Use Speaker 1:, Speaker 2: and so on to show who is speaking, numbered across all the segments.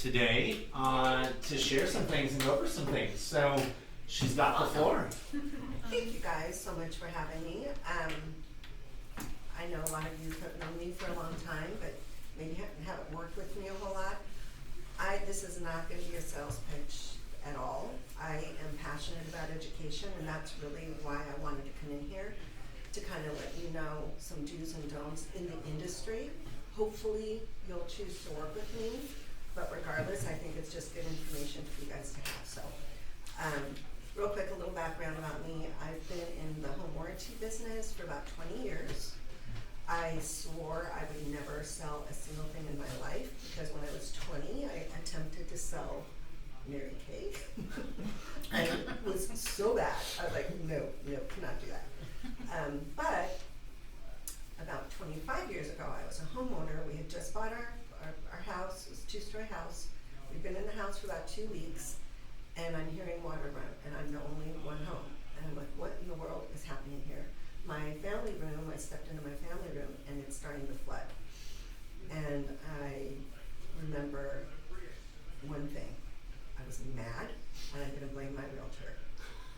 Speaker 1: today to share some things and go over some things. So she's got the floor.
Speaker 2: Thank you guys so much for having me. I know a lot of you have known me for a long time, but maybe haven't worked with me a whole lot. This is not going to be a sales pitch at all. I am passionate about education, and that's really why I wanted to come in here, to kind of let you know some do's and don'ts in the industry. Hopefully you'll choose to work with me, but regardless, I think it's just good information for you guys to have. So, real quick, a little background about me. I've been in the home warranty business for about 20 years. I swore I would never sell a single thing in my life because when I was 20, I attempted to sell Mary Kay. And it was so bad. I was like, no, cannot do that. But about 25 years ago, I was a homeowner. We had just bought our house. It was a 2-story house. We'd been in the house for about 2 weeks, and I'm hearing water run, and I'm the only one home. And I'm like, what in the world is happening here? My family room, I stepped into my family room, and it's starting to flood. And I remember one thing. I was mad, and I'm going to blame my realtor.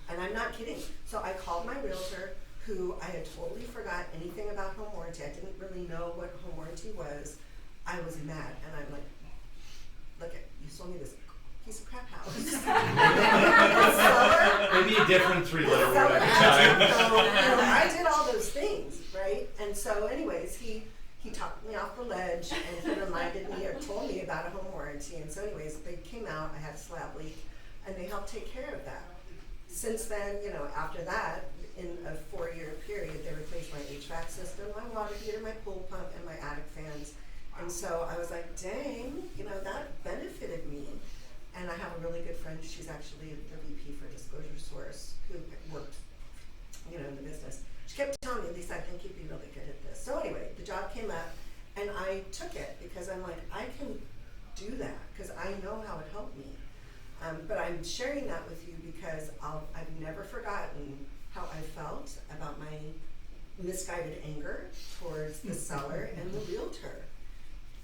Speaker 2: And I'm not kidding. So I called my realtor, who I had totally forgot anything about home warranty. I didn't really know what home warranty was. I was mad, and I'm like, look, you sold me this piece of crap house.
Speaker 1: Maybe a different 3-letter word every time.
Speaker 2: So, I did all those things, right? And so anyways, he talked me off the ledge, and he reminded me or told me about a home warranty. And so anyways, they came out, I had a slab leak, and they helped take care of that. Since then, after that, in a 4-year period, they replaced my HVAC system, my water heater, my pool pump, and my attic fans. And so I was like, dang, that benefited me. And I have a really good friend, she's actually the VP for Disclosure Source, who worked, in the business. She kept telling me, Lisa, I think you'd be really good at this. So anyway, the job came up, and I took it because I'm like, I can do that because I know how it helped me. But I'm sharing that with you because I've never forgotten how I felt about my misguided anger towards the seller and the realtor.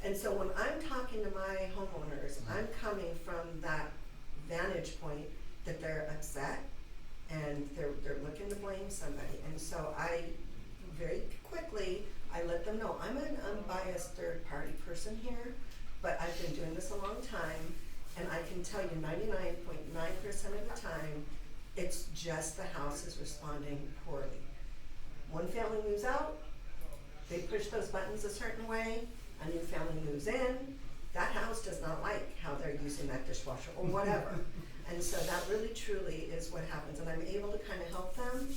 Speaker 2: And so when I'm talking to my homeowners, I'm coming from that vantage point that they're upset and they're looking to blame somebody. And so I very quickly, I let them know I'm an unbiased third party person here, but I've been doing this a long time, and I can tell you 99.9% of the time, it's just the house is responding poorly. One family moves out, they push those buttons a certain way, a new family moves in, that house does not like how they're using that dishwasher or whatever. And so that really truly is what happens. And I'm able to kind of help them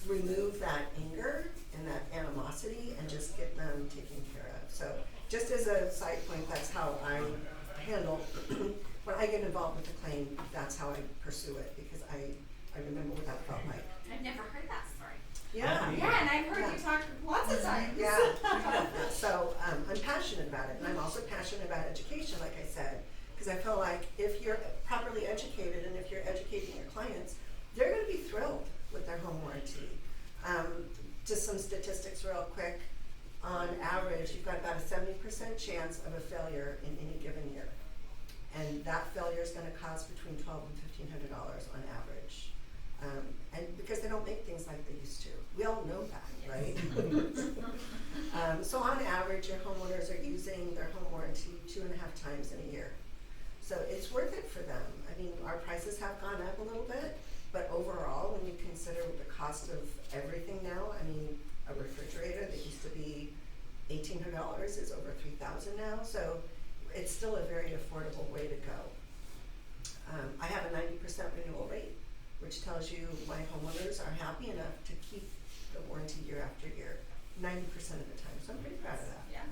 Speaker 2: remove that anger and that animosity and just get them taken care of. So just as a side point, that's how I handle, when I get involved with a claim, that's how I pursue it, because I remember what that felt like.
Speaker 3: I've never heard that story.
Speaker 2: Yeah,
Speaker 3: and I've heard you talk lots of times.
Speaker 2: Yeah. So I'm passionate about it, and I'm also passionate about education, like I said, because I feel like if you're properly educated and if you're educating your clients, they're going to be thrilled with their home warranty. Just some statistics real quick. On average, you've got about a 70% chance of a failure in any given year. And that failure is going to cost between $1,200 and $1,500 on average. And because they don't make things like they used to. We all know that, right? So on average, your homeowners are using their home warranty 2.5 times in a year. So it's worth it for them. I mean, our prices have gone up a little bit, but overall, when you consider the cost of everything now, I mean, a refrigerator that used to be $1,800 is over $3,000 now. So it's still a very affordable way to go. I have a 90% renewal rate, which tells you my homeowners are happy enough to keep the warranty year after year, 90% of the time. So I'm pretty proud of that.
Speaker 3: Yeah.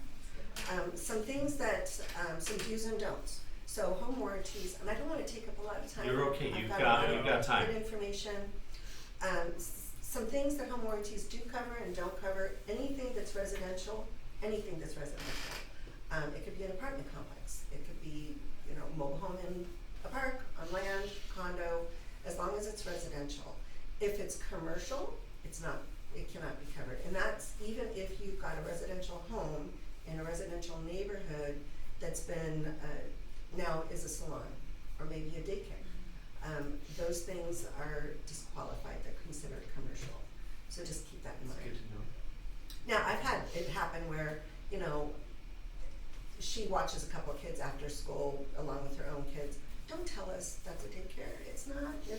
Speaker 2: Some things that, some do's and don'ts. So home warranties, and I don't want to take up a lot of time.
Speaker 1: You're okay. You've
Speaker 2: I've
Speaker 1: got time.
Speaker 2: Good information. Some things that home warranties do cover and don't cover, anything that's residential. It could be an apartment complex. It could be, mobile home in a park, on land, condo, as long as it's residential. If it's commercial, it cannot be covered. And that's even if you've got a residential home in a residential neighborhood that's been now salon, or maybe a daycare. Those things are disqualified, they're considered commercial. So just keep that in
Speaker 1: That's
Speaker 2: mind.
Speaker 1: good to know.
Speaker 2: Now, I've had it happen where, you know, she watches a couple of kids after school along with her own kids. Don't tell us that's a daycare. It's not. You're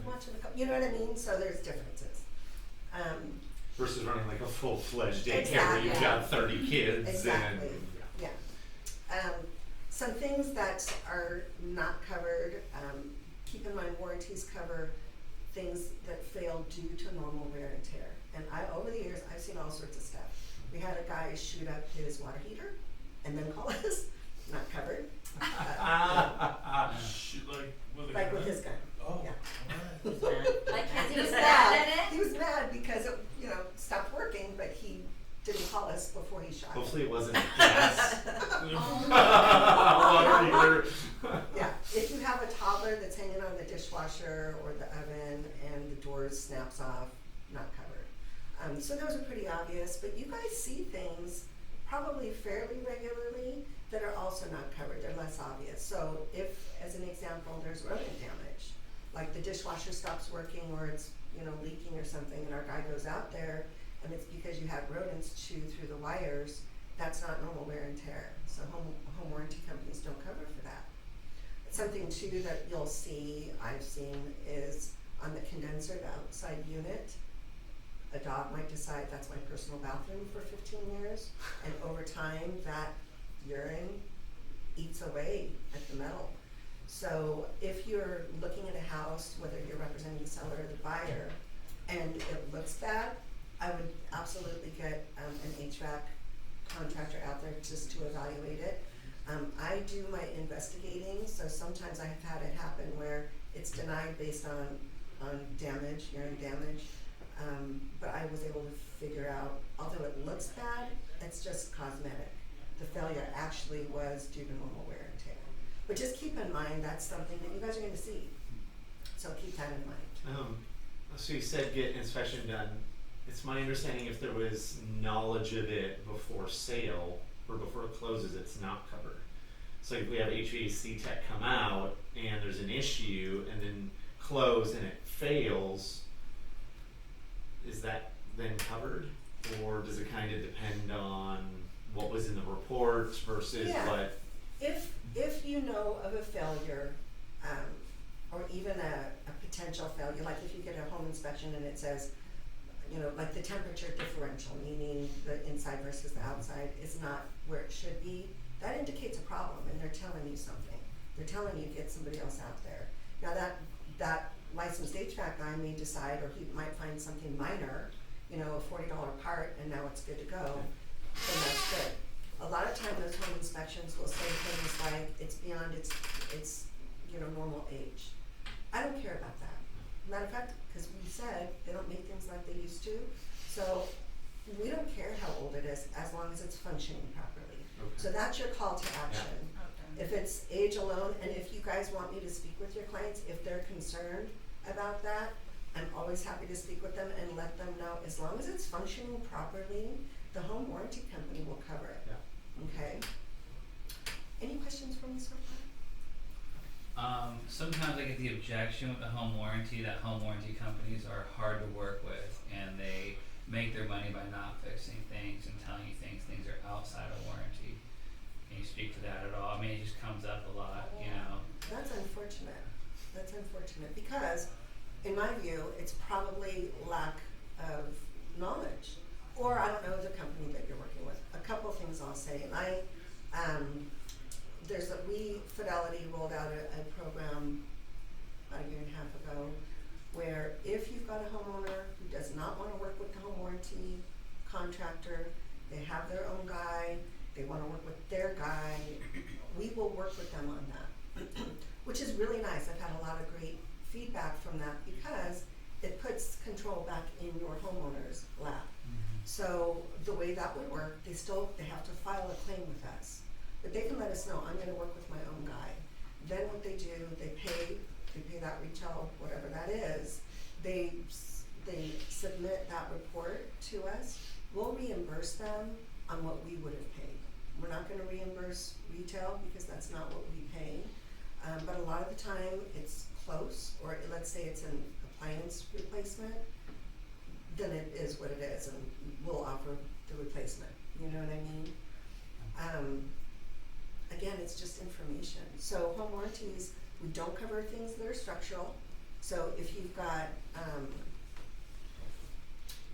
Speaker 2: watching a couple. You know what I mean? So there's differences.
Speaker 1: Versus running like a full-fledged daycare
Speaker 2: Exactly.
Speaker 1: where you've got 30 kids
Speaker 2: Exactly.
Speaker 1: and
Speaker 2: Yeah. Some things that are not covered. Keep in mind, warranties cover things that fail due to normal wear and tear. And over the years, I've seen all sorts of stuff. We had a guy shoot up his water heater and then call us, not covered.
Speaker 4: Shoot,
Speaker 2: Like with his gun.
Speaker 4: Oh,
Speaker 2: Yeah.
Speaker 4: alright.
Speaker 3: Like,
Speaker 2: He
Speaker 3: he
Speaker 2: was
Speaker 3: was mad
Speaker 2: mad.
Speaker 3: at
Speaker 2: He
Speaker 3: it?
Speaker 2: was mad because it, stopped working, but he didn't call us before he shot it.
Speaker 1: hopefully it wasn't gas.
Speaker 3: Oh.
Speaker 1: Water heater.
Speaker 2: Yeah, if you have a toddler that's hanging on the dishwasher or the oven and the door snaps off, not covered. So those are pretty obvious, but you guys see things probably fairly regularly that are also not covered. They're less obvious. So if, as an example, there's rodent damage, like the dishwasher stops working or it's leaking or something, and our guy goes out there and it's because you had rodents chew through the wires, that's not normal wear and tear. So home warranty companies don't cover for that. Something too that you'll see, I've seen, is on the condenser, the outside unit, a dog might decide that's my personal bathroom for 15 years, and over time that urine eats away at the metal. So if you're looking at a house, whether you're representing the seller or the buyer, and it looks bad, I would absolutely get an HVAC contractor out there just to evaluate it. I do my investigating, so sometimes I've had it happen where it's denied based on damage, urine damage, but I was able to figure out, although it looks bad, it's just cosmetic. The failure actually was due to normal wear and tear. But just keep in mind, that's something that you guys are going to see. So keep that in mind.
Speaker 1: So you said get inspection done. It's my understanding if there was knowledge of it before sale or before it closes, it's not covered. So if we have HVAC tech come out and there's an issue and then close and it fails, is that then covered? Or does it kind of depend on what was in the report versus
Speaker 2: Yeah.
Speaker 1: what?
Speaker 2: If you know of a failure, or even a potential failure, like if you get a home inspection and it says, like the temperature differential, meaning the inside versus the outside is not where it should be, that indicates a problem and they're telling you something. They're telling you get somebody else out there. Now that licensed HVAC guy may decide, or he might find something minor, a $40 part, and now it's good to go, then that's good. A lot of time those home inspections will say things like it's beyond its normal age. I don't care about that. Matter of fact, because we said they don't make things like they used to, so we don't care how old it is as long as it's functioning properly.
Speaker 1: Okay.
Speaker 2: So that's your call to action. If it's age alone, and if you guys want me to speak with your clients, if they're concerned about that, I'm always happy to speak with them and let them know, as long as it's functioning properly, the home warranty company will cover it.
Speaker 1: Yeah.
Speaker 2: Okay? Any questions for me so far?
Speaker 5: Sometimes I get the objection with the home warranty that home warranty companies are hard to work with and they make their money by not fixing things and telling you things are outside of warranty. Can you speak to that at all? I mean, it just comes up a lot,
Speaker 2: That's unfortunate. That's unfortunate because, in my view, it's probably lack of knowledge, or I don't know the company that you're working with. A couple of things I'll say, and Fidelity rolled out a program about a year and a half ago, where if you've got a homeowner who does not want to work with the home warranty contractor, they have their own guy, they want to work with their guy, we will work with them on that, which is really nice. I've had a lot of great feedback from that because it puts control back in your homeowner's lap. So the way that would work, they have to file a claim with us, but they can let us know, I'm going to work with my own guy. Then what they do, they pay that retail, whatever that is. They submit that report to us. We'll reimburse them on what we would have paid. We're not going to reimburse retail because that's not what we pay. lot of the time it's close, or let's say it's an appliance replacement, then it is what it is, and we'll offer the replacement, you know what I mean? Again, it's just information. So home warranties, we don't cover things that are structural. So if you've got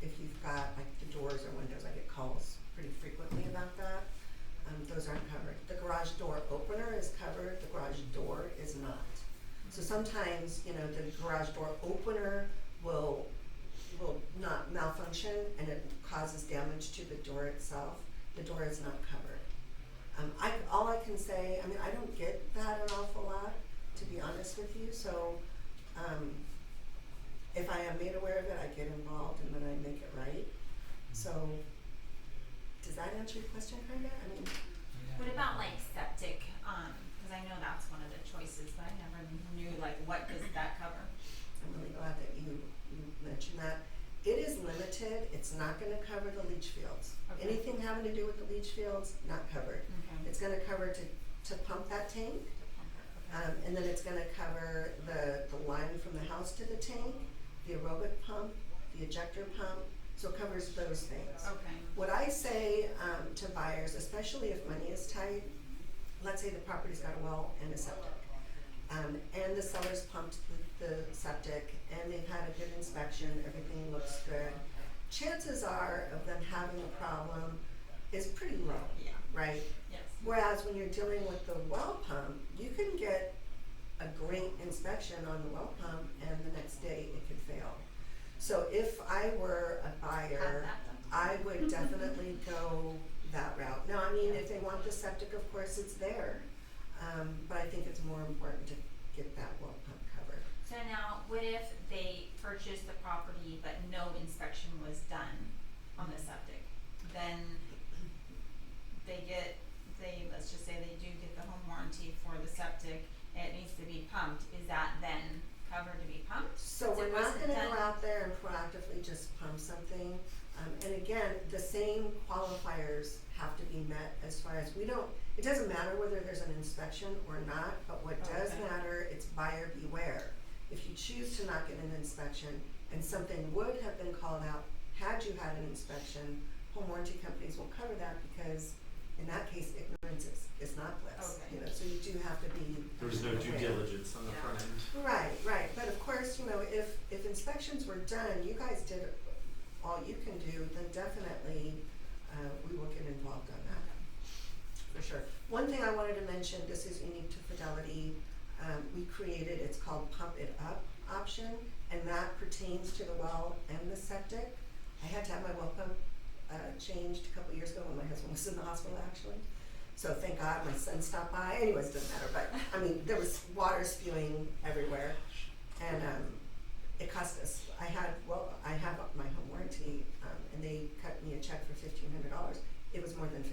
Speaker 2: like the doors or windows, I get calls pretty frequently about that. Those aren't covered. The garage door opener is covered, the garage door is not. So sometimes, you know, the garage door opener will not malfunction and it causes damage to the door itself. The door is not covered. All I can say, I mean, I don't get that an awful lot, to be honest with you, so if I am made aware of it, I get involved and then I make it right. So, does that answer your question, kinda? I mean,
Speaker 3: What about like septic? Because I know that's one of the choices, but I never knew like what does that cover?
Speaker 2: I'm really glad that you mentioned that. It is limited, it's not gonna cover the leach fields.
Speaker 3: Okay.
Speaker 2: Anything having to do with the leach fields, not covered.
Speaker 3: Okay.
Speaker 2: It's gonna cover to pump that tank,
Speaker 3: Okay.
Speaker 2: and then it's gonna cover the line from the house to the tank, the aerobic pump, the ejector pump, so it covers those things.
Speaker 3: Okay.
Speaker 2: What I say to buyers, especially if money is tight, let's say the property's got a well and a septic, and the seller's pumped the septic, and they've had a good inspection, everything looks good. Chances are of them having a problem is pretty low,
Speaker 3: Yeah.
Speaker 2: right?
Speaker 3: Yes.
Speaker 2: Whereas when you're dealing with the well pump, you can get a great inspection on the well pump, and the next day it could fail. So if I were a buyer,
Speaker 3: Have that done.
Speaker 2: I would definitely go that route. Now, I mean, if they want the septic, of course, it's there, but I think it's more important to get that well pump covered.
Speaker 3: So now, what if they purchased the property but no inspection was done on the septic? Then let's just say they do get the home warranty for the septic, and it needs to be pumped. Is that then covered to be pumped?
Speaker 2: So
Speaker 3: Since
Speaker 2: we're
Speaker 3: it
Speaker 2: not
Speaker 3: wasn't
Speaker 2: gonna
Speaker 3: done?
Speaker 2: go out there and proactively just pump something. And again, the same qualifiers have to be met as far as it doesn't matter whether there's an inspection or not, but what does
Speaker 3: Okay.
Speaker 2: matter, it's buyer beware. If you choose to not get an inspection and something would have been called out had you had an inspection, home warranty companies will cover that because in that case, ignorance is not bliss.
Speaker 3: Okay.
Speaker 2: You know, so you do have to be
Speaker 1: There was no due
Speaker 2: aware.
Speaker 1: diligence on the
Speaker 3: Yeah.
Speaker 1: front end.
Speaker 2: Right, but of course, you know, if inspections were done, you guys did all you can do, then definitely, we will get involved on that, for sure. One thing I wanted to mention, this is unique to Fidelity, we created, it's called Pump It Up option, and that pertains to the well and the septic. I had to have my well pump changed a couple years ago when my husband was in the hospital, actually. So thank God my son stopped by. Anyways, it doesn't matter, but I mean, there was water spewing everywhere, and it cost us. I have my home warranty, and they cut me a check for $1,500. It was more than $1,500,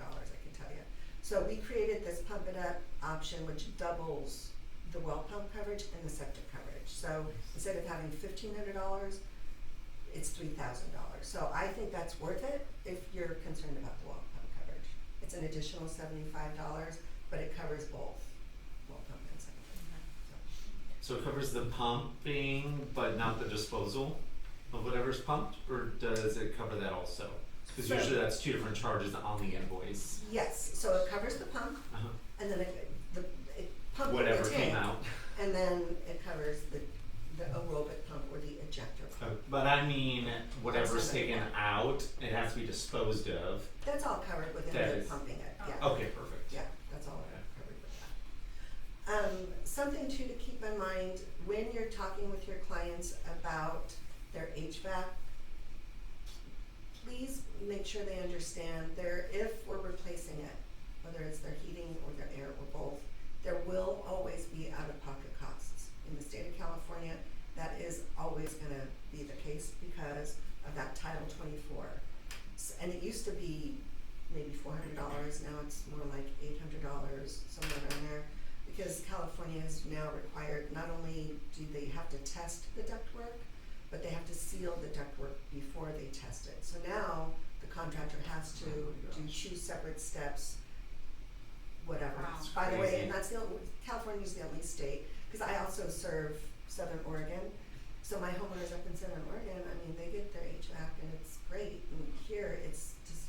Speaker 2: I can tell you. So we created this Pump It Up option, which doubles the well pump coverage and the septic coverage. So instead of having $1,500, it's $3,000. So I think that's worth it if you're concerned about the well pump coverage. It's an additional $75, but it covers both well pump and septic.
Speaker 1: So it covers the pumping, but not the disposal of whatever's pumped, or does it cover that also? Because
Speaker 2: So-
Speaker 1: usually that's two different charges on the invoice.
Speaker 2: Yes, so it covers the pump,
Speaker 1: Uh-huh.
Speaker 2: and then it pumps
Speaker 1: Whatever
Speaker 2: the tank,
Speaker 1: came out.
Speaker 2: and then it covers the aerobic pump or the ejector pump.
Speaker 1: But I mean, whatever's
Speaker 2: That's not
Speaker 1: taken
Speaker 2: it.
Speaker 1: out, it has to be disposed of.
Speaker 2: That's all covered within
Speaker 1: That
Speaker 2: the
Speaker 1: is-
Speaker 2: pumping it, yeah.
Speaker 1: Okay, perfect.
Speaker 2: Yeah, that's all covered with that. Something too to keep in mind, when you're talking with your clients about their HVAC, please make sure they understand if we're replacing it, whether it's their heating or their air or both, there will always be out-of-pocket costs. In the state of California, that is always gonna be the case because of that Title 24. And it used to be maybe $400, now it's more like $800, somewhere around there. Because California is now required, not only do they have to test the ductwork, but they have to seal the ductwork before they test it. So now the contractor has to do 2 separate steps whatever.
Speaker 3: Wow.
Speaker 2: By the way,
Speaker 1: Crazy.
Speaker 2: and that's the only, California's the only state, cause I also serve Southern Oregon. So my homeowners up in Southern Oregon, I mean, they get their HVAC and it's great, and here it's just,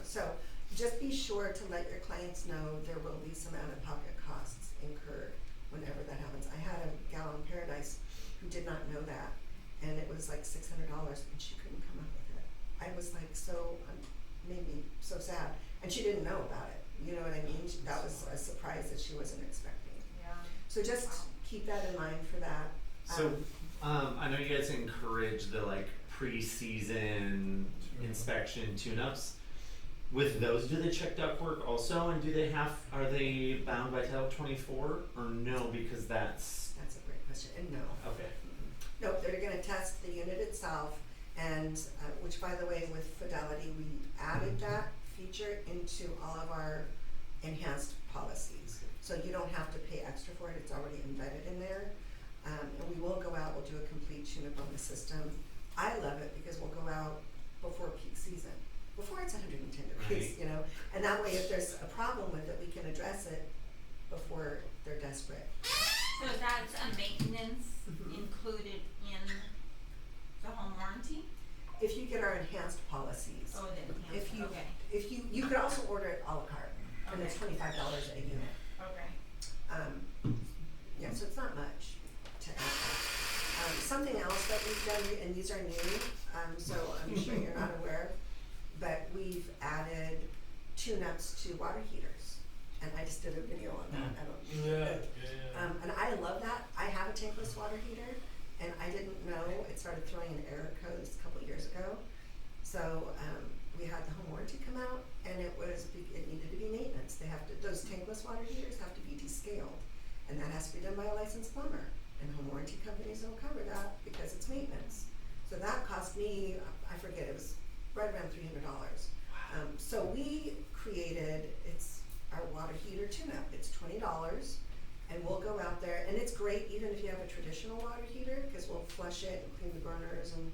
Speaker 2: so just be sure to let your clients know there will be some out-of-pocket costs incurred whenever that happens. I had a gal in Paradise who did not know that, and it was like $600 and she couldn't come up with it. I was like made me so sad, and she didn't know about it, you know what I mean? That was a surprise that she wasn't expecting.
Speaker 3: Yeah.
Speaker 2: So just keep that in mind for that.
Speaker 1: So, I know you guys encourage the like pre-season inspection tune-ups. With those, do they check ductwork also, and are they bound by Title 24 or no? Because that's
Speaker 2: That's a great question, and no.
Speaker 1: okay.
Speaker 2: Nope, they're gonna test the unit itself, and, which by the way, with Fidelity, we added that feature into all of our enhanced policies. So you don't have to pay extra for it, it's already embedded in there. And we will go out, we'll do a complete tune-up on the system. I love it because we'll go out before peak season, before it's 110 degrees,
Speaker 1: Right.
Speaker 2: And that way if there's a problem with it, we can address it before they're desperate.
Speaker 3: So that's a maintenance
Speaker 2: Mhm.
Speaker 3: included in the home warranty?
Speaker 2: If you get our enhanced policies,
Speaker 3: Oh, the enhanced,
Speaker 2: if you,
Speaker 3: okay,
Speaker 2: you could also order it a la carte, and it's
Speaker 3: Okay.
Speaker 2: $25 a unit.
Speaker 3: okay.
Speaker 2: Yeah, so it's not much to add. Something else that we've done, and these are new, so I'm sure you're not aware, but we've added tune-ups to water heaters. And I just did a video on that, I don't.
Speaker 4: Yeah.
Speaker 2: And I love that. I have a tankless water heater, and I didn't know, it started throwing in error codes a couple years ago. So, we had the home warranty come out, and it needed to be maintenance. Those tankless water heaters have to be descaled, and that has to be done by a licensed plumber. And home warranty companies don't cover that because it's maintenance. So that cost me, I forget, it was right around $300. So we created, it's our water heater tune-up. It's $20, and we'll go out there, and it's great even if you have a traditional water heater, because we'll flush it and clean the burners and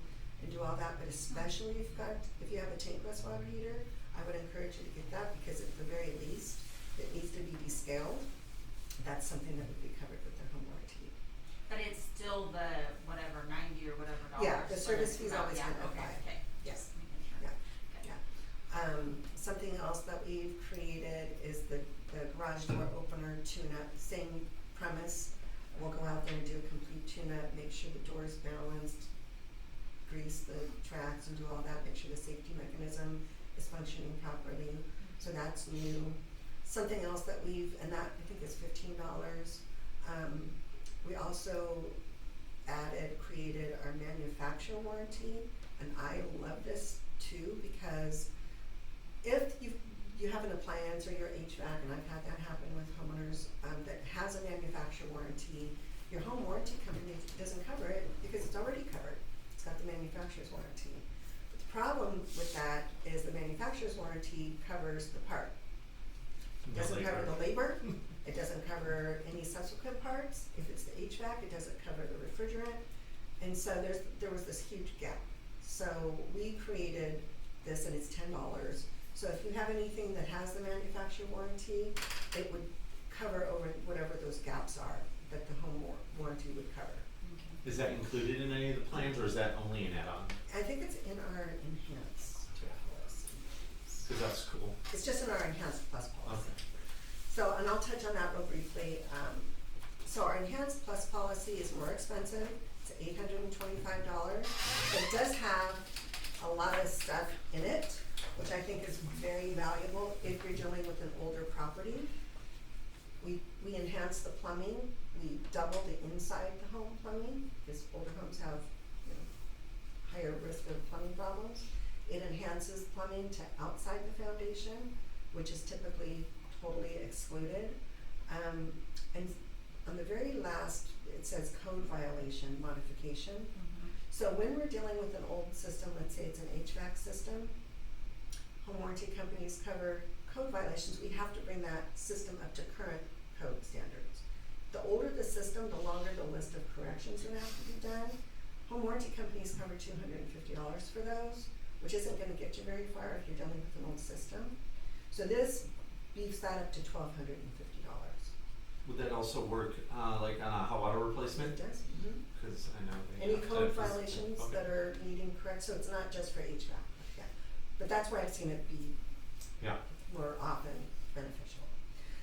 Speaker 2: do all that, but especially if you have a tankless water heater, I would encourage you to get that, because at the very least, it needs to be descaled. That's something that would be covered with the home warranty.
Speaker 3: But it's still the whatever, 90 or whatever dollars.
Speaker 2: Yeah, the service fee's
Speaker 3: Oh,
Speaker 2: always
Speaker 3: yeah,
Speaker 2: gonna
Speaker 3: okay,
Speaker 2: apply.
Speaker 3: okay.
Speaker 2: Yes.
Speaker 3: Just making sure.
Speaker 2: Yeah.
Speaker 3: Okay.
Speaker 2: Something else that we've created is the garage door opener tune-up, same premise. We'll go out there and do a complete tune-up, make sure the door's balanced, grease the tracks and do all that, make sure the safety mechanism is functioning properly. So that's new. Something else that and that I think is $15. We also created our manufacturer warranty, and I love this too, because if you have an appliance or your HVAC, and I've had that happen with homeowners, that has a manufacturer warranty, your home warranty company doesn't cover it because it's already covered. It's got the manufacturer's warranty. But the problem with that is the manufacturer's warranty covers the part. It doesn't cover the labor, it doesn't cover any subsequent parts. If it's the HVAC, it doesn't cover the refrigerant. And so there was this huge gap. So we created this, and it's $10. So if you have anything that has the manufacturer warranty, it would cover over whatever those gaps are that the home warranty would cover.
Speaker 1: Is that included in any of the plans, or is that only an add-on?
Speaker 2: I think it's in our enhanced policy.
Speaker 1: Because that's cool.
Speaker 2: It's just in our enhanced plus policy.
Speaker 1: Okay.
Speaker 2: So, and I'll touch on that real briefly. So our enhanced plus policy is more expensive. It's $825, but it does have a lot of stuff in it, which I think is very valuable if you're dealing with an older property. We enhance the plumbing. We double the inside the home plumbing, because older homes have higher risk of plumbing problems. It enhances plumbing to outside the foundation, which is typically totally excluded. And on the very last, it says code violation modification. So when we're dealing with an old system, let's say it's an HVAC system, home warranty companies cover code violations. We have to bring that system up to current code standards. The older the system, the longer the list of corrections that have to be done. Home warranty companies cover $250 for those, which isn't going to get you very far if you're dealing with an old system. So this beefs that up to $1,250.
Speaker 1: would that also work, like on a hot water replacement?
Speaker 2: It does.
Speaker 1: Cause I know they
Speaker 2: Any
Speaker 1: have to-
Speaker 2: code violations
Speaker 1: okay.
Speaker 2: that are needing correct, so it's not just for HVAC, yeah. But that's where I've seen it be
Speaker 1: Yeah,
Speaker 2: more often beneficial.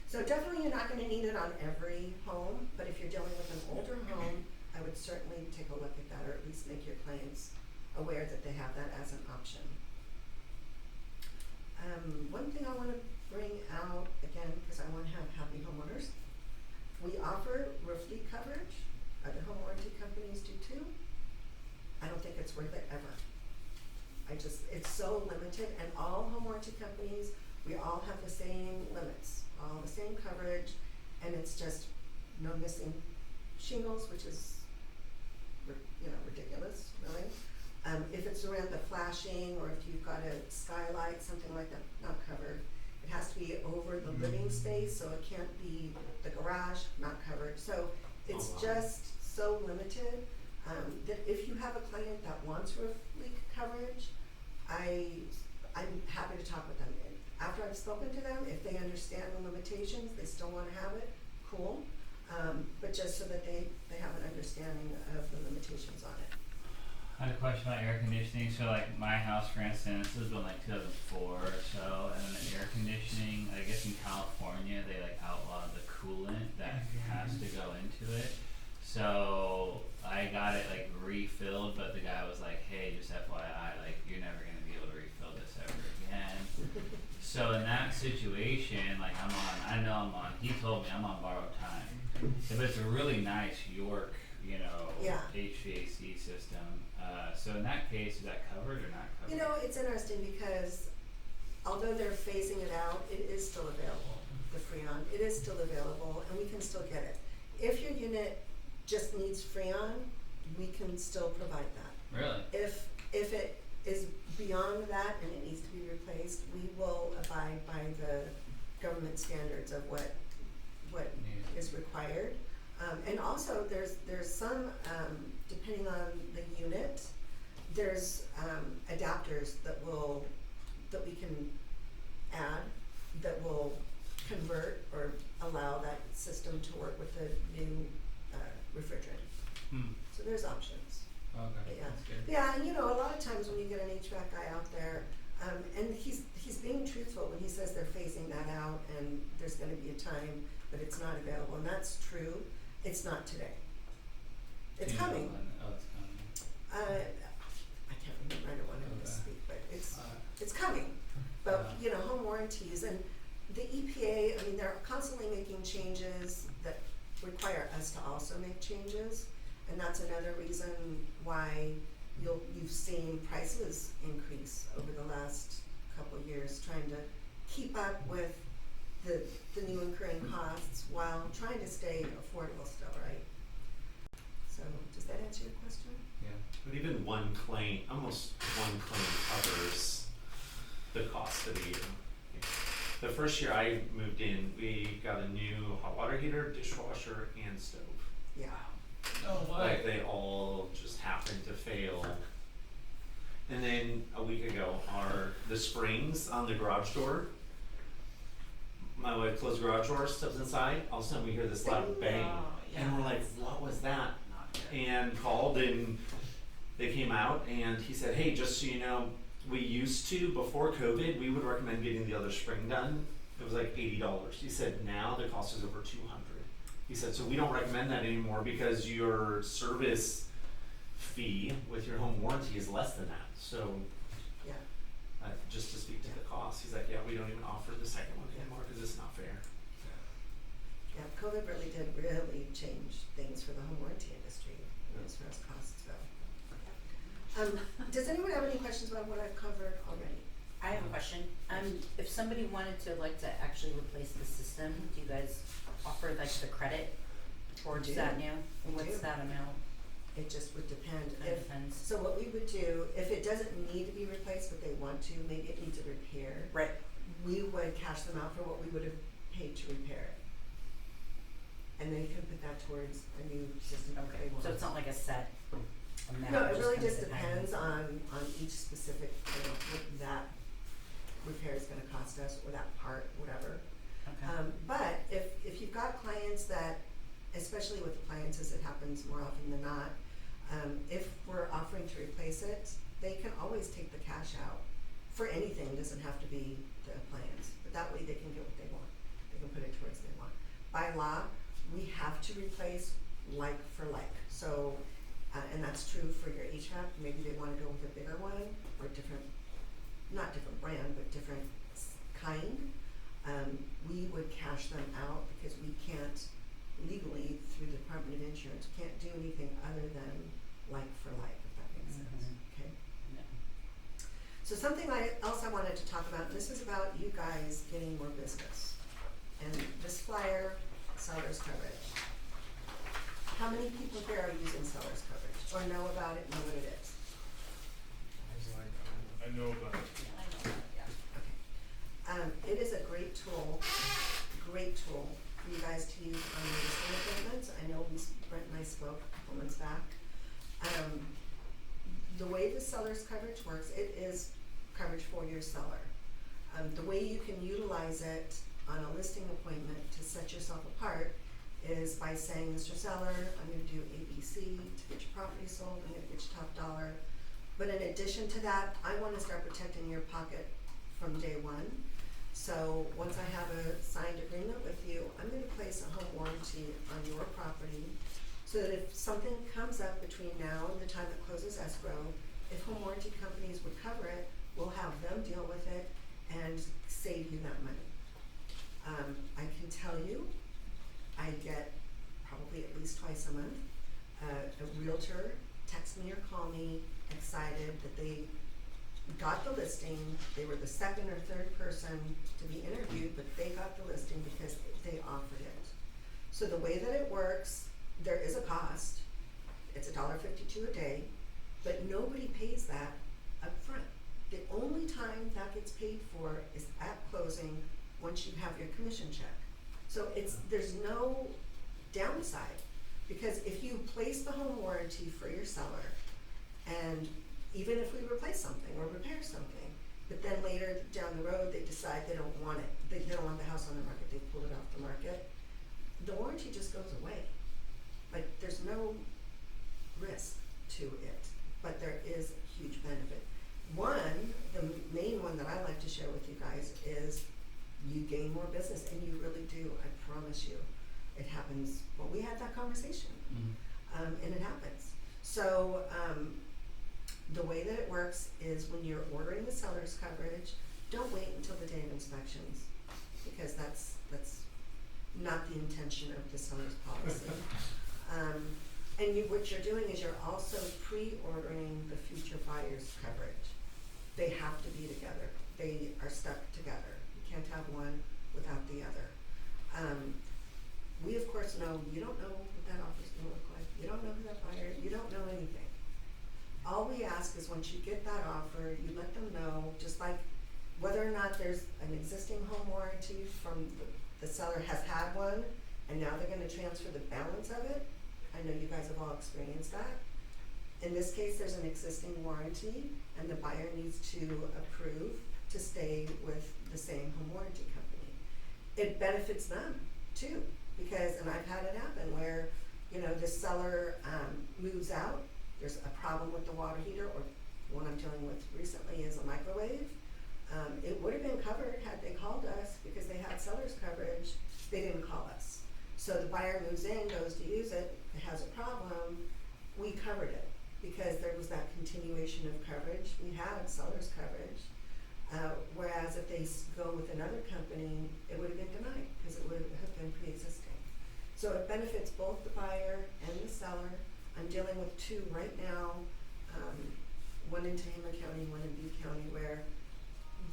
Speaker 2: So definitely you're not gonna need it on every home, but if you're dealing with an older home, I would certainly take a look at that, or at least make your clients aware that they have that as an option. One thing I wanna bring out, again, cause I wanna have happy homeowners, we offer roof leak coverage, other home warranty companies do too. I don't think it's worth it ever. It's so limited, and all home warranty companies, we all have the same limits, all the same coverage, and it's just no missing shingles, which is, ridiculous, really. If it's around the flashing, or if you've got a skylight, something like that, not covered. It has to be over the living space, so it can't be the garage, not covered. So it's
Speaker 1: Oh, wow.
Speaker 2: just so limited, that if you have a client that wants roof leak coverage, I'm happy to talk with them. And after I've spoken to them, if they understand the limitations, they still wanna have it, cool. But just so that they have an understanding of the limitations on it.
Speaker 5: I had a question about air conditioning. So like my house, for instance, this was built in like 2004 or so, and then the air conditioning, I guess in California they like outlawed the coolant that has to go into it. So I got it like refilled, but the guy was like, hey, just FYI, like you're never gonna be able to refill this ever again. So in that situation, like he told me I'm on borrowed time. But it's a really nice York,
Speaker 2: Yeah.
Speaker 5: HVAC system. So in that case, is that covered or not covered?
Speaker 2: It's interesting because although they're phasing it out, it is still available, the Freon. It is still available, and we can still get it. If your unit just needs Freon, we can still provide that.
Speaker 5: Really?
Speaker 2: If it is beyond that and it needs to be replaced, we will abide by the government standards of what is required. And also there's some, depending on the unit, there's adapters that we can add that will convert or allow that system to work with the new refrigerant. So there's options.
Speaker 5: Okay,
Speaker 2: Yeah.
Speaker 5: that's good.
Speaker 2: Yeah, and a lot of times when you get an HVAC guy out there, and he's being truthful when he says they're phasing that out and there's gonna be a time that it's not available, and that's true. It's not today. It's
Speaker 5: Do you know
Speaker 2: coming.
Speaker 5: when- Oh, it's coming.
Speaker 2: I can't remember, I don't want him to
Speaker 5: Okay.
Speaker 2: speak, but it's
Speaker 5: Uh,
Speaker 2: coming. But, home warranties and the EPA, they're constantly making changes that require us to also make changes. And that's another reason why you've seen prices increase over the last couple of years, trying to keep up with the new incurring costs while trying to stay affordable still, right? So, does that answer your question?
Speaker 5: yeah.
Speaker 1: but even almost one claim covers the cost of the year. The first year I moved in, we got a new hot water heater, dishwasher, and stove.
Speaker 2: Yeah.
Speaker 5: Oh,
Speaker 1: Like they all just happened to fail. And then a week ago, the springs on the garage door, my wife closed the garage door, steps inside, all of a sudden we hear this loud bang. And we're like, what was that?
Speaker 5: Not good.
Speaker 1: And called, and they came out, and he said, hey, just so you know, we used to, before COVID, we would recommend getting the other spring done. It was like $80. He said now the cost is over $200. He said, so we don't recommend that anymore because your service fee with your home warranty is less than that. So
Speaker 2: Yeah.
Speaker 1: just to speak to the cost, he's like, yeah, we don't even offer the second one anymore because it's not fair.
Speaker 2: Yeah, COVID really change things for the home warranty industry as far as costs go. Does anyone have any questions about what I've covered already?
Speaker 4: I have a question. If somebody wanted to actually replace the system, do you guys offer the credit towards
Speaker 2: do.
Speaker 4: that now?
Speaker 2: We
Speaker 4: What's
Speaker 2: do.
Speaker 4: that amount?
Speaker 2: It just would depend.
Speaker 4: That depends.
Speaker 2: So what we would do, if it doesn't need to be replaced, but they want to, maybe it needs a repair,
Speaker 4: Right.
Speaker 2: we would cash them out for what we would have paid to repair it. And they can put that towards a new system if they
Speaker 4: Okay.
Speaker 2: want.
Speaker 4: So it's not like a set amount?
Speaker 2: No, it really
Speaker 4: kinda
Speaker 2: just depends on each specific, what that repair is gonna cost us, or that part, whatever.
Speaker 4: Okay.
Speaker 2: But if you've got clients that, especially with appliances, it happens more often than not, if we're offering to replace it, they can always take the cash out for anything. It doesn't have to be the appliance, but that way they can get what they want. They can put it towards what they want. By law, we have to replace like for like. So, and that's true for your HVAC. Maybe they want to go with a bigger one or different, not different brand, but different kind. We would cash them out because we can't legally, through the Department of Insurance, can't do anything other than like for like, if that makes sense.
Speaker 4: Mhm.
Speaker 2: Okay.
Speaker 4: Yeah.
Speaker 2: So something else I wanted to talk about, and this is about you guys getting more business. And this flyer, seller's coverage. How many people here are using seller's coverage or know about it and know what it is?
Speaker 6: I know about it.
Speaker 3: I know that, yeah.
Speaker 2: It is a great tool for you guys to use on your listing appointments. I know Brent and I spoke a couple months back. The way the seller's coverage works, it is coverage for your seller. The way you can utilize it on a listing appointment to set yourself apart is by saying, Mr. Seller, I'm gonna do ABC to get your property sold, I'm gonna get you top dollar. But in addition to that, I wanna start protecting your pocket from day one. So once I have a signed agreement with you, I'm gonna place a home warranty on your property so that if something comes up between now and the time it closes escrow, if home warranty companies would cover it, we'll have them deal with it and save you that money. I can tell you, I get probably at least twice a month, a realtor text me or call me excited that they got the listing. They were the second or third person to be interviewed, but they got the listing because they offered it. So the way that it works, there is a cost. It's $1.52 a day, but nobody pays that up front. The only time that gets paid for is at closing once you have your commission check. So there's no downside, because if you place the home warranty for your seller, and even if we replace something or repair something, but then later down the road they decide they don't want it, they don't want the house on the market, they pull it off the market, the warranty just goes away. Like, there's no risk to it, but there is a huge benefit. One, the main one that I like to share with you guys is you gain more business, and you really do, I promise you. It happens, well, we had that conversation, and it happens. So, the way that it works is when you're ordering the seller's coverage, don't wait until the day of inspections, because that's not the intention of the seller's policy. And what you're doing is you're also pre-ordering the future buyer's coverage. They have to be together. They are stuck together. You can't have one without the other. We of course know you don't know what that offer's gonna look like. You don't know who that buyer, you don't know anything. All we ask is once you get that offer, you let them know, just like whether or not there's an existing home warranty from the seller has had one, and now they're gonna transfer the balance of it. I know you guys have all experienced that. In this case, there's an existing warranty, and the buyer needs to approve to stay with the same home warranty company. It benefits them too, because, and I've had it happen where, the seller moves out, there's a problem with the water heater, or one I'm dealing with recently is a microwave. It would have been covered had they called us because they had seller's coverage. They didn't call us. So the buyer moves in, goes to use it, it has a problem, we covered it because there was that continuation of coverage. We had seller's coverage. Whereas if they go with another company, it would have been denied because it would have been pre-existing. So it benefits both the buyer and the seller. I'm dealing with two right now, one in Tehama County, one in Butte County, where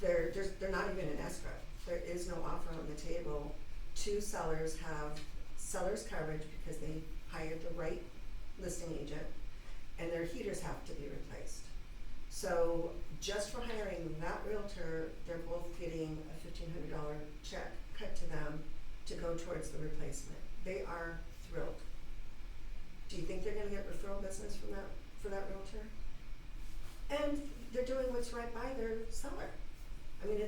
Speaker 2: they're not even in escrow. There is no offer on the table. Two sellers have seller's coverage because they hired the right listing agent, and their heaters have to be replaced. So just for hiring that realtor, they're both getting a $1,500 check cut to them to go towards the replacement. They are thrilled. Do you think they're gonna get referral business for that realtor? And they're doing what's right by their seller. I mean,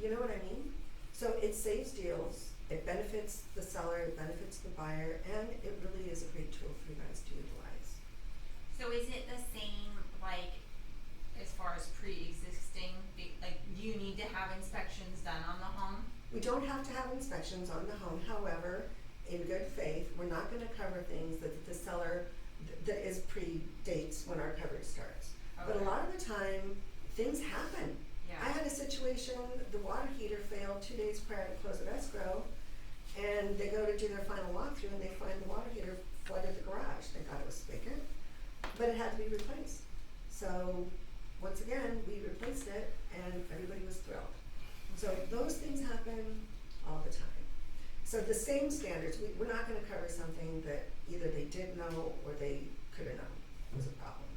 Speaker 2: you know what I mean? So it saves deals, it benefits the seller, it benefits the buyer, and it really is a great tool for you guys to utilize.
Speaker 3: So is it the same, like, as far as pre-existing, like, do you need to have inspections done on the home?
Speaker 2: We don't have to have inspections on the home, however, in good faith, we're not gonna cover things that the seller, that is predates when our coverage starts. But a
Speaker 3: Okay.
Speaker 2: lot of the time, things happen.
Speaker 3: Yeah.
Speaker 2: I had a situation, the water heater failed 2 days prior to close of escrow, and they go to do their final walkthrough and they find the water heater flooded the garage. They thought it was spigot, but it had to be replaced. So, once again, we replaced it and everybody was thrilled. So those things happen all the time. So the same standards, we're not gonna cover something that either they didn't know or they could have known was a problem.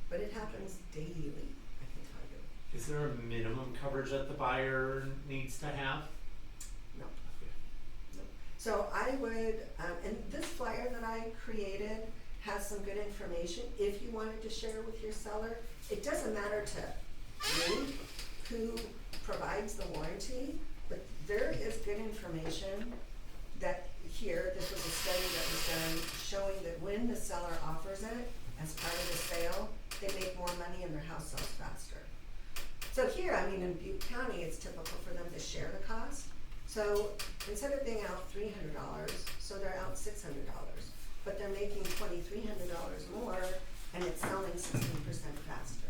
Speaker 2: But it happens daily, I can tell you.
Speaker 1: Is there a minimum coverage that the buyer needs to have?
Speaker 2: No. So I would, and this flyer that I created has some good information if you wanted to share with your seller. It doesn't matter to me who provides the warranty, but there is good information that here, this was a study that was done showing that when the seller offers it as part of the sale, they make more money and their house sells faster. So here, I mean, in Butte County, it's typical for them to share the cost. So instead of being out $300, so they're out $600, but they're making $2,300 more and it's selling 16% faster.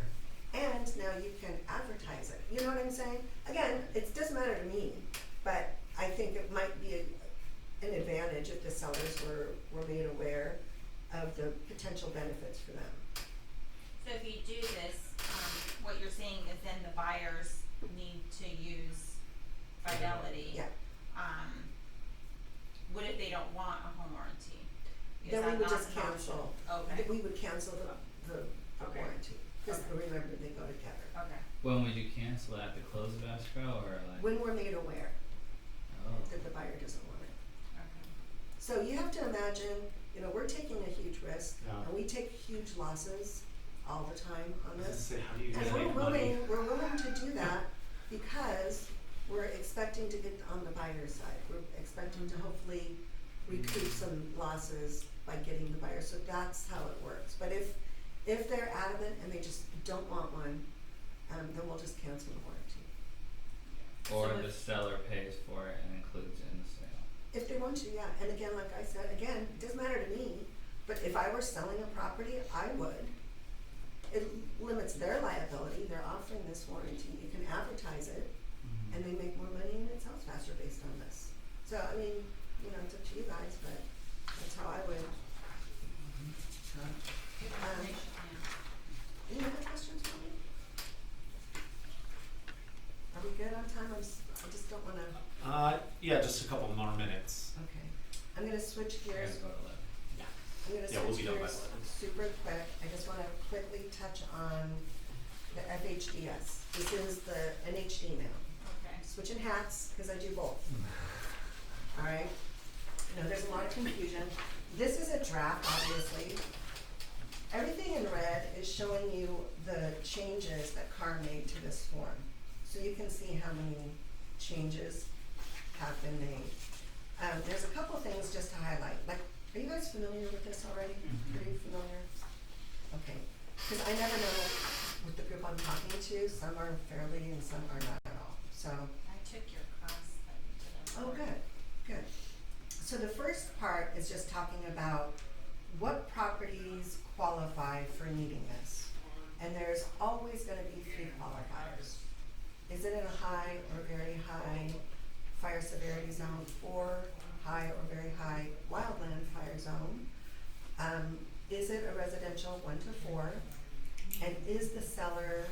Speaker 2: And now you can advertise it. You know what I'm saying? Again, it doesn't matter to me, but I think it might be an advantage if the sellers were made aware of the potential benefits for them.
Speaker 3: So if you do this, what you're saying is then the buyers need to use Fidelity.
Speaker 2: Yeah.
Speaker 3: What if they don't want a home warranty? Is
Speaker 2: Then we
Speaker 3: that
Speaker 2: would
Speaker 3: not
Speaker 2: just
Speaker 3: an option?
Speaker 2: cancel.
Speaker 3: Okay.
Speaker 2: We would cancel the
Speaker 3: Okay.
Speaker 2: warranty. Because
Speaker 3: Okay.
Speaker 2: remember, they go together.
Speaker 3: Okay.
Speaker 5: When would you cancel at the close of escrow or like?
Speaker 2: When we're made aware
Speaker 5: Oh.
Speaker 2: that the buyer doesn't want it.
Speaker 3: Okay.
Speaker 2: So you have to imagine, you know, we're taking a huge risk,
Speaker 1: Yeah.
Speaker 2: and we take huge losses all the time on this.
Speaker 1: So how do you guys
Speaker 2: And
Speaker 1: make money?
Speaker 2: we're willing to do that because we're expecting to get on the buyer's side. We're expecting to hopefully recoup some losses by getting the buyer, so that's how it works. But if they're adamant and they just don't want one, then we'll just cancel the warranty.
Speaker 5: Or
Speaker 4: So
Speaker 5: the
Speaker 4: if-
Speaker 5: seller pays for it and includes it in the sale.
Speaker 2: If they want to, yeah. And again, like I said, again, it doesn't matter to me, but if I were selling a property, I would. It limits their liability. They're offering this warranty. You can advertise it, and they make more money and it sells faster based on this. So, I mean, you know, it's up to you guys, but that's how I would.
Speaker 3: Good information, yeah.
Speaker 2: Any other questions for me? Are we good on time? I just don't wanna.
Speaker 1: Yeah, just a couple more minutes.
Speaker 2: Okay. I'm gonna switch
Speaker 5: I
Speaker 2: gears.
Speaker 5: gotta go to 11.
Speaker 2: I'm gonna
Speaker 1: Yeah, we'll
Speaker 2: switch
Speaker 1: be done by
Speaker 2: gears
Speaker 1: 11.
Speaker 2: super quick. I just wanna quickly touch on the FHDS. This is the NHD now.
Speaker 3: Okay.
Speaker 2: Switching hats, cause I do both. Alright? You know, there's a lot of confusion. This is a draft, obviously. Everything in red is showing you the changes that CAR made to this form. So you can see how many changes have been made. There's a couple things just to highlight. Like, are you guys familiar with this already?
Speaker 5: Mhm.
Speaker 2: Pretty familiar? Okay. Because I never know with the group I'm talking to, some are fairly and some are not at all. So,
Speaker 3: I took your class that you did.
Speaker 2: oh, good, good. So the first part is just talking about what properties qualify for needing this. And there's always gonna be 3 qualifiers. Is it in a high or very high fire severity zone, or high or very high wildland fire zone? Is it a residential 1 to 4? And is the seller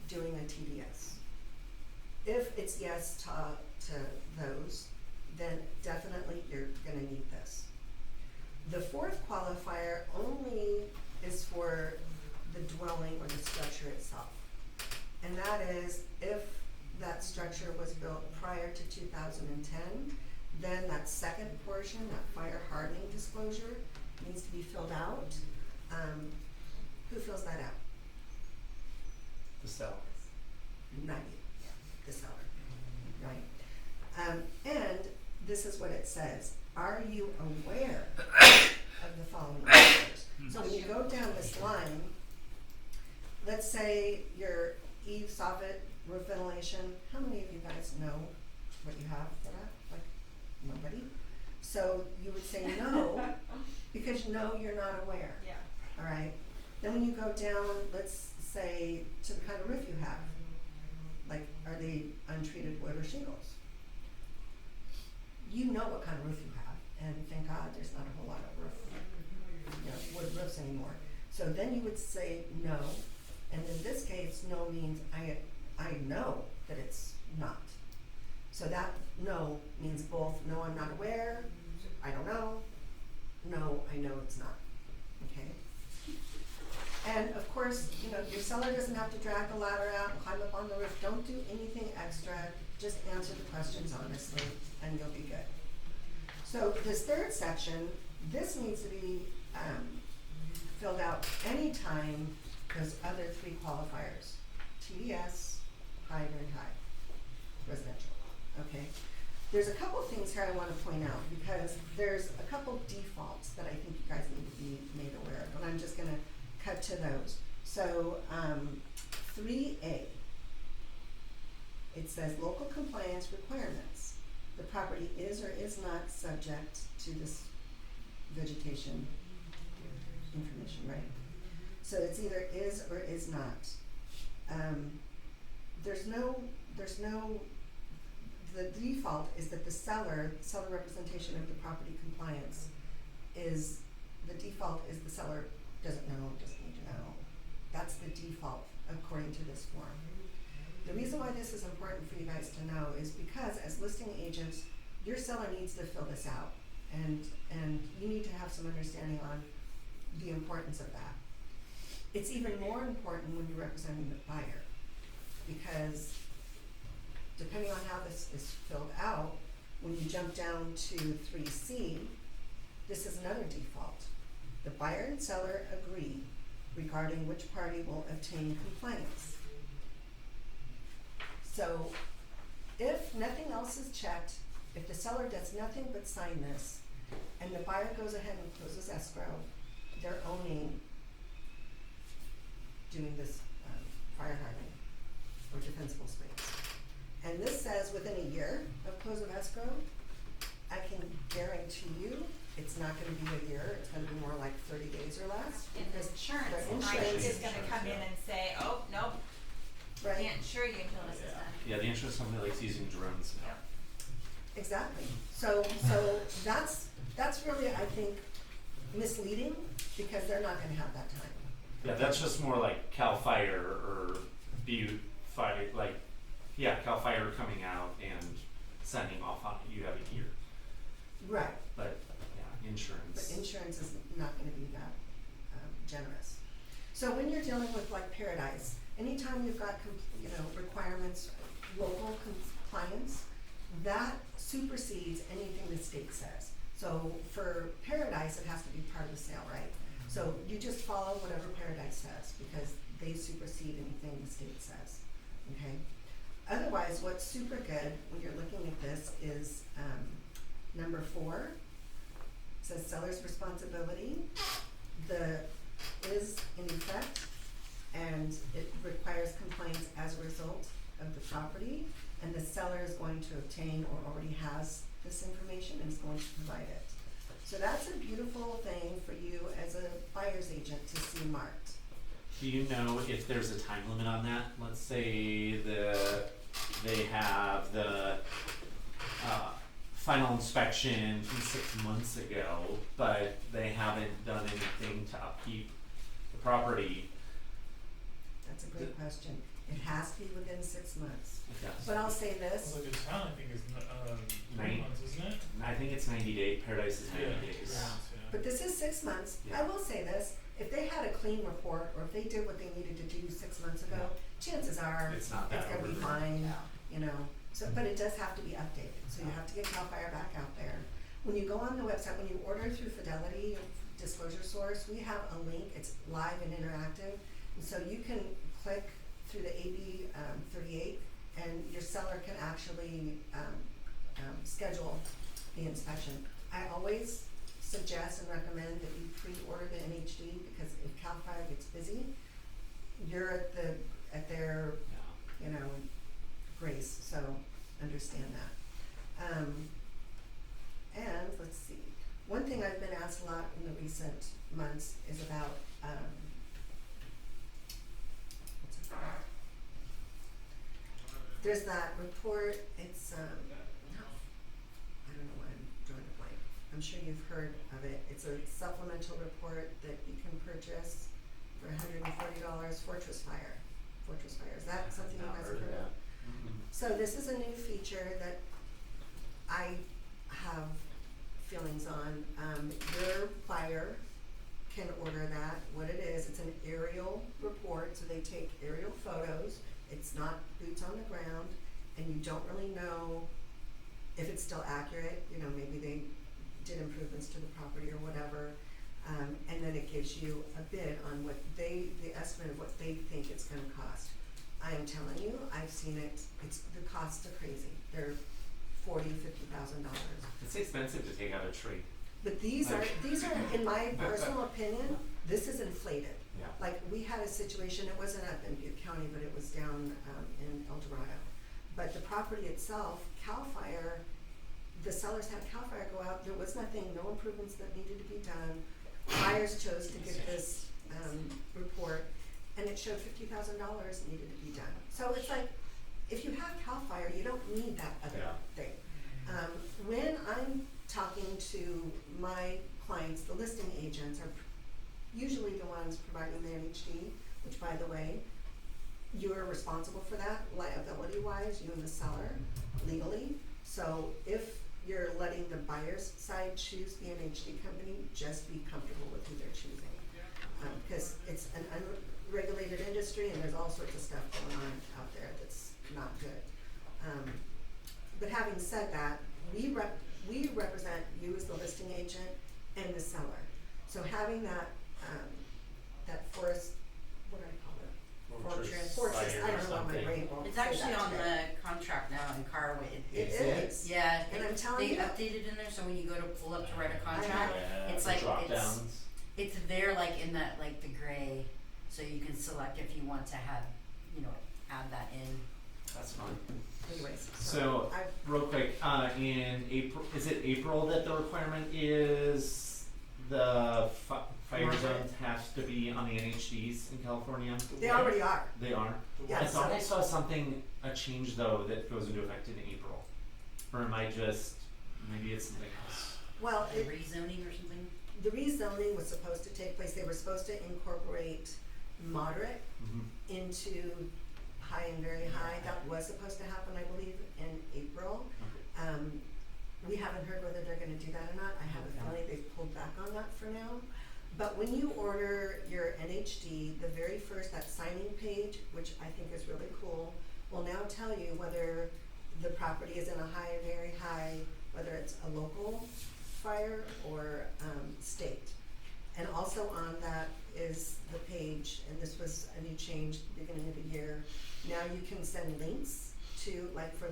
Speaker 2: doing a TDS? If it's yes to those, then definitely you're gonna need this. The 4th qualifier only is for the dwelling or the structure itself. And that is if that structure was built prior to 2010, then that second portion, that fire hardening disclosure, needs to be filled out. Who fills that out?
Speaker 1: The seller.
Speaker 2: Not you, the seller, right? And this is what it says, are you aware of the following factors? So when you go down this line, let's say your eave, soffit, roof ventilation, how many of you guys know what you have for that? Like, nobody? So you would say no, because no, you're not aware,
Speaker 3: Yeah.
Speaker 2: alright? Then when you go down, let's say, to the kind of roof you have, like, are they untreated wood or shingles? You know what kind of roof you have, and thank God there's not a whole lot of wood roofs anymore. So then you would say no, and in this case, no means I know that it's not. So that no means both, no, I'm not aware, I don't know, no, I know it's not, okay? And of course, your seller doesn't have to drag the ladder out and climb up on the roof. Don't do anything extra. Just answer the questions honestly, and you'll be good. So this third section, this needs to be filled out anytime those other three qualifiers: TDS, high, very high, residential. Okay. There's a couple things here I want to point out, because there's a couple defaults that I think you guys need to be made aware of, and I'm just gonna cut to those. So 3A, it says local compliance requirements. The property is or is not subject to this vegetation information, right? So it's either is or is not. The default is that the seller representation of the property compliance is, the default is the seller doesn't need to know. That's the default according to this form. The reason why this is important for you guys to know is because as listing agents, your seller needs to fill this out, and you need to have some understanding on the importance of that. It's even more important when you're representing the buyer, because depending on how this is filled out, when you jump down to 3C, this is another default. The buyer and seller agree regarding which party will obtain compliance. So if nothing else is checked, if the seller does nothing but sign this, and the buyer goes ahead and closes escrow, they're owning doing this fire hardening or defensible space. And this says within a year of close of escrow, I can guarantee you it's not gonna be a year, it's gonna be more like 30 days or less.
Speaker 3: And the
Speaker 2: because
Speaker 3: insurance,
Speaker 2: the
Speaker 3: right,
Speaker 2: insurance
Speaker 3: is gonna come in and say, oh, nope,
Speaker 2: right,
Speaker 3: can't insure you until this is done.
Speaker 1: Yeah, the insurance company likes using drones now.
Speaker 2: exactly. So that's really, I think, misleading, because they're not gonna have that time.
Speaker 1: Yeah, that's just more like CAL FIRE or Butte Fire, CAL FIRE coming out and sending off on it. You have a year.
Speaker 2: Right.
Speaker 1: But yeah, insurance.
Speaker 2: But insurance is not gonna be that generous. So when you're dealing with like Paradise, anytime you've got requirements, local compliance, that supersedes anything the state says. So for Paradise, it has to be part of the sale, right? So you just follow whatever Paradise says, because they supersede anything the state says, okay? Otherwise, what's super good when you're looking at this is number 4, it says seller's responsibility. The is in effect, and it requires compliance as a result of the property, and the seller is going to obtain or already has this information and is going to provide it. So that's a beautiful thing for you as a buyer's agent to see marked.
Speaker 1: Do you know if there's a time limit on that? Let's say they have the final inspection from 6 months ago, but they haven't done anything to upkeep the property.
Speaker 2: That's a great question. It has to be within 6 months.
Speaker 1: Yes.
Speaker 2: But I'll say this,
Speaker 6: Well, the town, I think, is 3
Speaker 1: Nine.
Speaker 6: months, isn't it?
Speaker 1: I think it's 90 days. Paradise is 90
Speaker 6: Yeah.
Speaker 1: days.
Speaker 6: Yeah.
Speaker 2: but this is 6 months.
Speaker 1: Yeah.
Speaker 2: I will say this, if they had a clean report, or if they did what they needed to do 6 months ago, chances are
Speaker 1: It's not that
Speaker 2: gonna be
Speaker 1: over.
Speaker 2: fine, So, but it does have to be updated, so you have to get CAL FIRE back out there. When you go on the website, when you order through Fidelity Disclosure Source, we have a link, it's live and interactive, and so you can click through the AB 38, and your seller can actually schedule the inspection. I always suggest and recommend that you pre-order the NHD, because if CAL FIRE gets busy, you're at their,
Speaker 1: Yeah.
Speaker 2: you know, grace, so understand that. And let's see, one thing I've been asked a lot in the recent months is about, what's it called? There's that report, it's, I don't know why I'm drawing a blank. I'm sure you've heard of it. It's a supplemental report that you can purchase for $140, Fortress Fire. Is that something you guys have heard of? So this is a new feature that I have feelings on. Your buyer can order that. What it is, it's an aerial report, so they take aerial photos. It's not boots on the ground, and you don't really know if it's still accurate. You know, maybe they did improvements to the property or whatever. And then it gives you a bid on what the estimate of what they think it's gonna cost. I am telling you, I've seen it, the costs are crazy. They're $40,000-$50,000.
Speaker 1: It's expensive to take out a tree.
Speaker 2: But these are, in my personal opinion, this is inflated.
Speaker 1: Yeah.
Speaker 2: Like, we had a situation, it wasn't up in Butte County, but it was down, in El Dorado. But the property itself, CAL FIRE, the sellers had CAL FIRE go out, there was nothing, no improvements that needed to be done. Buyers chose to get this, report, and it showed $50,000 needed to be done. So it's like, if you have CAL FIRE, you don't need that other thing. When I'm talking to my clients, the listing agents are usually the ones providing the NHD, which, by the way, you're responsible for that liability-wise, you and the seller, legally. So if you're letting the buyer's side choose the NHD company, just be comfortable with who they're choosing. Because it's an unregulated industry, and there's all sorts of stuff going on out there that's not good. But having said that, we represent you as the listing agent and the seller. So having that, that forest, what do I call it? Fortress, I don't know what my brain won't
Speaker 4: It's
Speaker 2: say
Speaker 4: actually
Speaker 2: that
Speaker 4: on
Speaker 2: today.
Speaker 4: the contract now in Carway.
Speaker 2: It is.
Speaker 4: Yeah,
Speaker 2: And I'm telling
Speaker 4: they
Speaker 2: you,
Speaker 4: updated in there, so when you go to pull up to write a
Speaker 2: I
Speaker 4: contract,
Speaker 1: Yeah,
Speaker 4: it's
Speaker 1: the
Speaker 4: like,
Speaker 1: drop downs.
Speaker 4: it's there like in that, like the gray, so you can select if you want to have, you know, add that in.
Speaker 1: That's fine.
Speaker 2: anyways,
Speaker 1: So, real quick, in April, is it April that the requirement is the fire zones have to be on the NHDs in California?
Speaker 2: they already are.
Speaker 1: They are?
Speaker 2: Yeah,
Speaker 1: I thought
Speaker 2: so-
Speaker 1: I saw something, a change though, that goes into effect in April. Or am I just, maybe it's something else.
Speaker 2: Well,
Speaker 4: The rezoning or something?
Speaker 2: the rezoning was supposed to take place, they were supposed to incorporate moderate into high and very high. That was supposed to happen, I believe, in April.
Speaker 1: Okay.
Speaker 2: We haven't heard whether they're gonna do that or not. I have a feeling they've pulled back on that for now. But when you order your NHD, the very first, that signing page, which I think is really cool, will now tell you whether the property is in a high or very high, whether it's a local fire or state. And also on that is the page, and this was a new change at the beginning of the year. Now you can send links to, like, for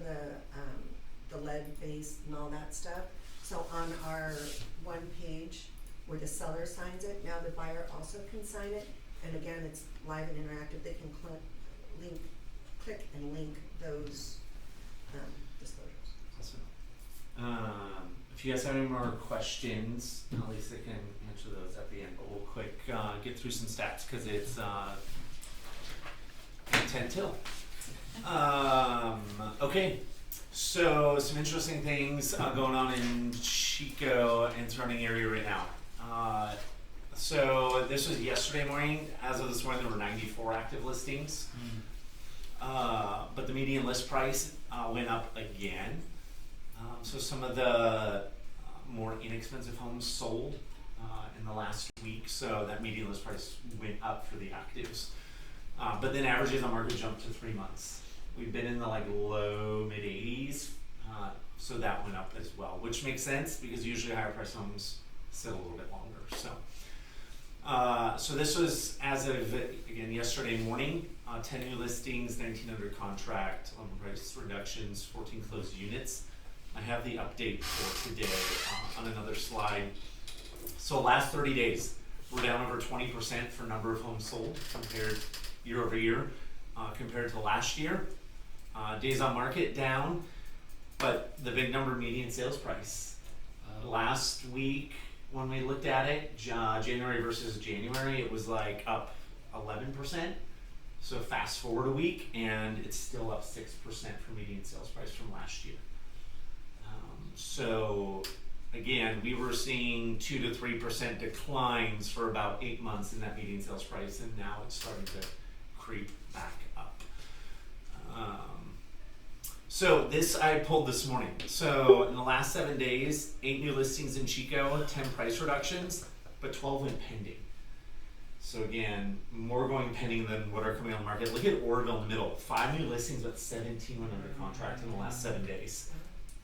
Speaker 2: the lead base and all that stuff. So on our one page where the seller signs it, now the buyer also can sign it. And again, it's live and interactive. They can click and link those disclosures.
Speaker 1: Awesome. If you guys have any more questions, at least I can answer those at the end, but we'll quick get through some stats because it's 10 till. Okay, so some interesting things going on in Chico and surrounding area right now. So this was yesterday morning. As of this morning, there were 94 active listings. But the median list price went up again. So some of the more inexpensive homes sold in the last week, so that median list price went up for the actives. But then averages on market jumped to 3 months. We've been in the low mid 80s, so that went up as well, which makes sense because usually higher price homes sit a little bit longer. So this was as of again yesterday morning. 10 new listings, 19 under contract, 11 price reductions, 14 closed units. I have the update for today on another slide. So last 30 days, we're down over 20% for number of homes sold compared year over year, compared to last year. Days on market down, but the big number, median sales price. Last week, when we looked at it, January versus January, it was like up 11%. So fast forward a week, and it's still up 6% for median sales price from last year. So again, we were seeing 2 to 3% declines for about 8 months in that median sales price, and now it's starting to creep back up. So this I pulled this morning. So in the last 7 days, 8 new listings in Chico, 10 price reductions, but 12 went pending. So again, more going pending than what are coming on the market. Look at Oroville in the middle. 5 new listings, but 17 went under contract in the last 7 days.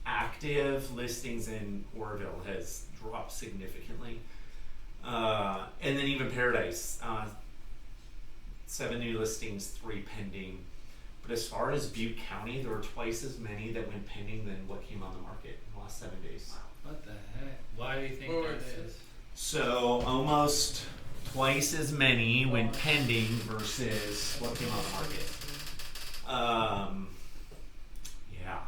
Speaker 1: Active listings in Oroville has dropped significantly. And then even Paradise, 7 new listings, 3 pending. But as far as Butte County, there were twice as many that went pending than what came on the market in the last 7 days.
Speaker 5: What the heck? Why do you think that is?
Speaker 1: So almost twice as many went pending versus what came on the market. Yeah.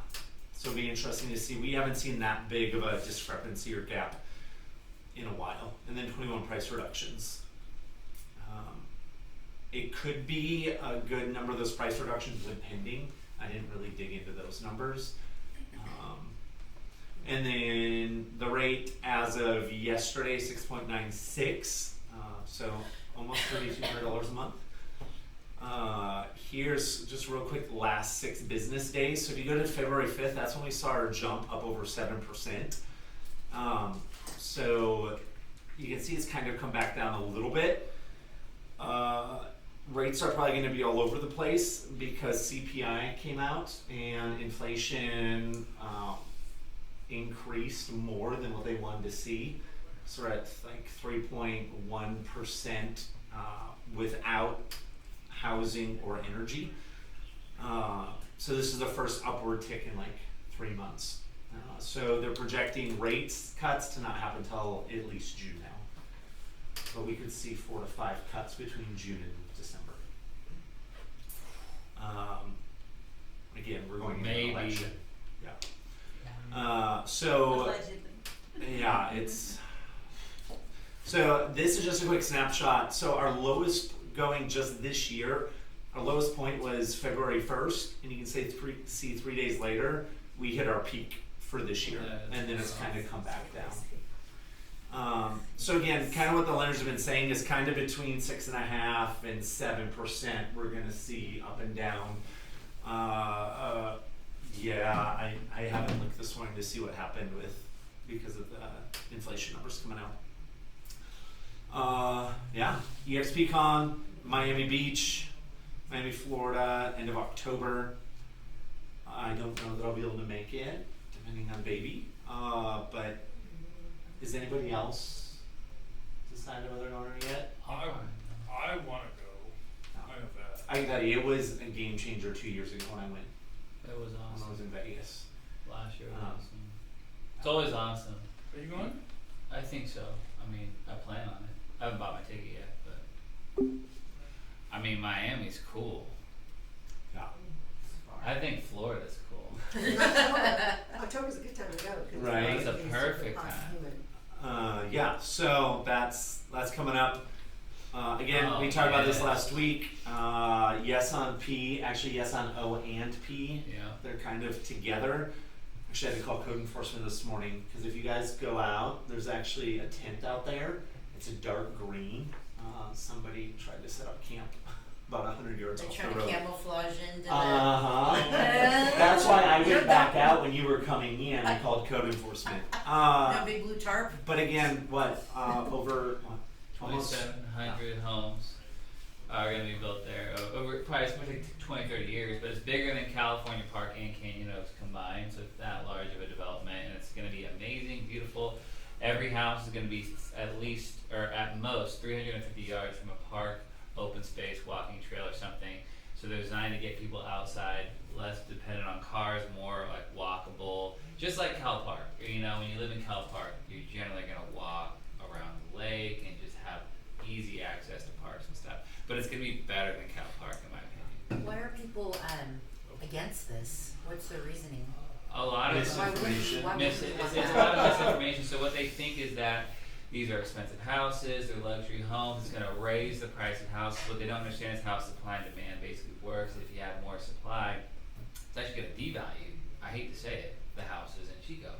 Speaker 1: So it'll be interesting to see. We haven't seen that big of a discrepancy or gap in a while. And then 21 price reductions. It could be a good number of those price reductions went pending. I didn't really dig into those numbers. And then the rate as of yesterday, 6.96. So almost $3,200 a month. Here's just real quick, last 6 business days. So if you go to February 5th, that's when we saw our jump up over 7%. So you can see it's kind of come back down a little bit. Rates are probably going to be all over the place because CPI came out and inflation increased more than what they wanted to see. So we're at like 3.1% without housing or energy. So this is the first upward tick in like 3 months. So they're projecting rates cuts to not happen until at least June now. But we could see 4 to 5 cuts between June and December. Again, we're going into an election. Yeah. So yeah, it's. So this is just a quick snapshot. So our lowest going just this year, our lowest point was February 1st, and you can see 3 days later we hit our peak for this year, and then it's kind of come back down. So again, kind of what the lenders have been saying is kind of between 6.5% and 7%. We're going to see up and down. Yeah, I haven't looked this morning to see what happened because of the inflation numbers coming out. Yeah, EXPCon, Miami Beach, Miami, Florida, end of October. I don't know that I'll be able to make it, depending on baby. But is anybody else decided whether or not yet?
Speaker 6: I want to go.
Speaker 1: No.
Speaker 6: I know that.
Speaker 1: I can tell you, it was a game changer 2 years ago when I went.
Speaker 5: It was
Speaker 1: When I was
Speaker 5: awesome.
Speaker 1: in Vegas.
Speaker 5: Last year was awesome. It's always awesome.
Speaker 6: Are you going?
Speaker 5: I think so. I mean, I plan on it. I haven't bought my ticket yet, but I mean, Miami's cool.
Speaker 1: Yeah.
Speaker 5: I think Florida's cool.
Speaker 2: October's a good time to go. 'Cause
Speaker 1: Right.
Speaker 5: It's a
Speaker 2: it's
Speaker 5: perfect
Speaker 2: hot,
Speaker 5: time.
Speaker 2: humid.
Speaker 1: Yeah, so that's coming up. Again, we talked about this last week. Yes on P, actually yes on O and P.
Speaker 5: Yeah.
Speaker 1: They're kind of together. Actually, I had to call code enforcement this morning because if you guys go out, there's actually a tent out there. It's a dark green. Somebody tried to set up camp about 100 yards
Speaker 4: They're
Speaker 1: off
Speaker 4: trying
Speaker 1: the
Speaker 4: to
Speaker 1: road.
Speaker 4: camouflage into the.
Speaker 1: That's why I went back out when you were coming in. I called code enforcement.
Speaker 4: No big blue tarp.
Speaker 1: But again, over almost
Speaker 5: 2,700 homes are going to be built there over probably it's going to take 20, 30 years, but it's bigger than California Park and Canyon Oaks combined, so it's that large of a development, and it's going to be amazing, beautiful. Every house is going to be at least, or at most, 350 yards from a park, open space, walking trail or something. So they're designed to get people outside, less dependent on cars, more like walkable, just like Cal Park. You know, when you live in Cal Park, you're generally gonna walk around the lake and just have easy access to parks and stuff. But it's gonna be better than Cal Park in my opinion.
Speaker 4: Why are people against this? What's their reasoning?
Speaker 5: A lot of
Speaker 1: Misinformation.
Speaker 4: Why would you want
Speaker 5: it's a
Speaker 4: that?
Speaker 5: lot of misinformation. So what they think is that these are expensive houses, they're luxury homes, it's gonna raise the price of houses. What they don't understand is how supply and demand basically works. If you have more supply, it's actually gonna devalue, I hate to say it, the houses in Chico.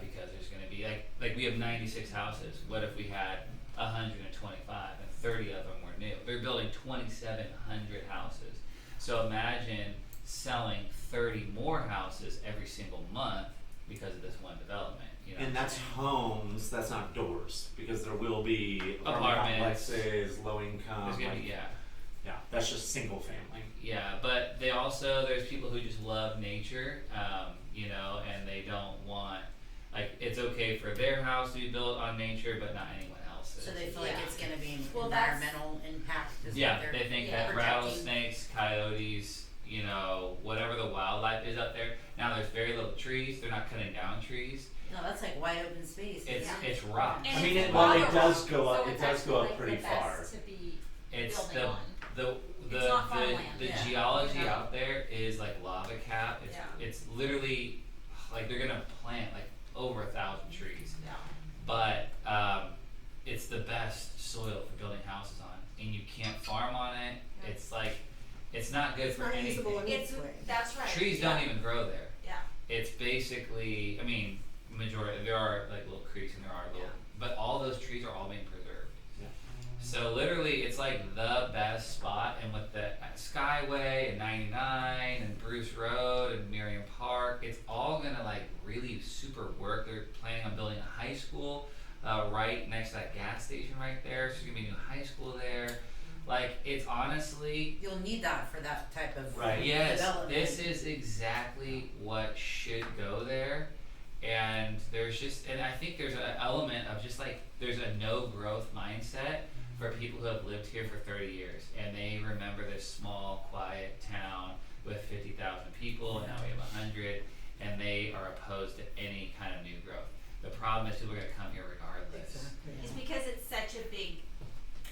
Speaker 5: Because there's gonna be like we have 96 houses. What if we had 125 and 30 of them were new? They're building 2,700 houses. So imagine selling 30 more houses every single month because of this one development. You know
Speaker 1: And
Speaker 5: what I'm
Speaker 1: that's
Speaker 5: saying?
Speaker 1: homes, that's not doors, because there will be apartment
Speaker 5: Apartments.
Speaker 1: complexes, low income.
Speaker 5: There's gonna
Speaker 1: like-
Speaker 5: be,
Speaker 1: Yeah, that's just single family.
Speaker 5: yeah, but they also, there's people who just love nature, you know, and they don't want, like, it's okay for their house to be built on nature, but not anyone else's.
Speaker 4: So they feel like
Speaker 3: Yeah.
Speaker 4: it's gonna be an
Speaker 3: Well, that's-
Speaker 4: environmental impact is
Speaker 5: Yeah,
Speaker 4: what they're
Speaker 5: they think
Speaker 3: Yeah.
Speaker 5: that
Speaker 4: protecting.
Speaker 5: rattlesnakes, coyotes, you know, whatever the wildlife is up there. Now there's very little trees, they're not cutting down trees.
Speaker 4: No, that's like wide open space.
Speaker 5: It's
Speaker 3: Yeah.
Speaker 5: it's rock.
Speaker 3: And
Speaker 1: I mean,
Speaker 3: it's
Speaker 1: while
Speaker 3: a
Speaker 1: it
Speaker 3: lot of
Speaker 1: does
Speaker 3: rock,
Speaker 1: go up-
Speaker 3: so
Speaker 1: it
Speaker 3: it's
Speaker 1: does go up
Speaker 3: actually,
Speaker 1: pretty
Speaker 3: like, the best
Speaker 1: far.
Speaker 3: to be
Speaker 5: It's
Speaker 3: building on.
Speaker 5: the
Speaker 3: not farmland,
Speaker 5: the
Speaker 4: yeah.
Speaker 5: geology
Speaker 3: You know?
Speaker 5: out there is like lava cap. It's
Speaker 3: Yeah.
Speaker 5: it's literally like they're gonna plant like over 1,000 trees.
Speaker 3: Yeah.
Speaker 5: But it's the best soil for building houses on, and you can't farm on it.
Speaker 3: Yeah.
Speaker 5: It's like it's not good
Speaker 2: It's
Speaker 5: for
Speaker 2: not
Speaker 5: anything.
Speaker 2: usable in
Speaker 3: It's,
Speaker 2: its way.
Speaker 3: that's right.
Speaker 5: Trees
Speaker 3: yeah.
Speaker 5: don't even grow there.
Speaker 3: Yeah.
Speaker 5: It's basically, I mean, majority there are like little creeks and there are little,
Speaker 3: Yeah.
Speaker 5: but all those trees are all being preserved.
Speaker 1: Yeah.
Speaker 5: So literally, it's like the best spot, and with the Skyway and 99 and Bruce Road and Miriam Park, it's all gonna like really super work. They're planning on building a high school right next to that gas station right there. So there's gonna be a new high school there. Like it's honestly,
Speaker 4: You'll need that for that type of
Speaker 1: Right.
Speaker 5: yes,
Speaker 4: development.
Speaker 5: this is exactly what should go there. And there's just, and I think there's an element of just like, there's a no growth mindset for people who have lived here for 30 years. And they remember this small, quiet town with 50,000 people, and now we have 100, and they are opposed to any kind of new growth. The problem is people are gonna come here regardless.
Speaker 2: Exactly.
Speaker 3: It's because it's such a big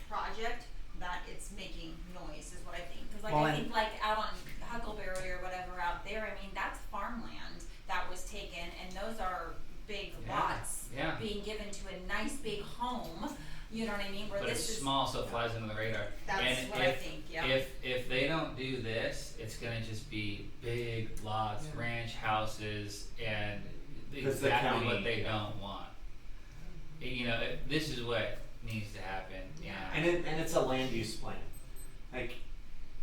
Speaker 3: project that it's making noise, is what I think. Because like
Speaker 1: Well,
Speaker 3: I
Speaker 1: and-
Speaker 3: think like out on Huckleberry or whatever out there, I mean that's farmland that was taken, and those are big
Speaker 5: Yeah,
Speaker 3: lots
Speaker 5: yeah.
Speaker 3: being given to a nice big home. You know what I mean? Where
Speaker 5: But
Speaker 3: this
Speaker 5: it's
Speaker 3: is
Speaker 5: small, so it flies under the radar.
Speaker 3: that's
Speaker 5: and
Speaker 3: what I think. Yeah.
Speaker 5: If they don't do this, it's gonna just be big lots,
Speaker 2: Yeah.
Speaker 5: ranch houses, and
Speaker 1: Because the
Speaker 5: exactly what
Speaker 1: county-
Speaker 5: they don't want. You know, this is what needs to happen.
Speaker 3: Yeah.
Speaker 1: And it's a land use plan. Like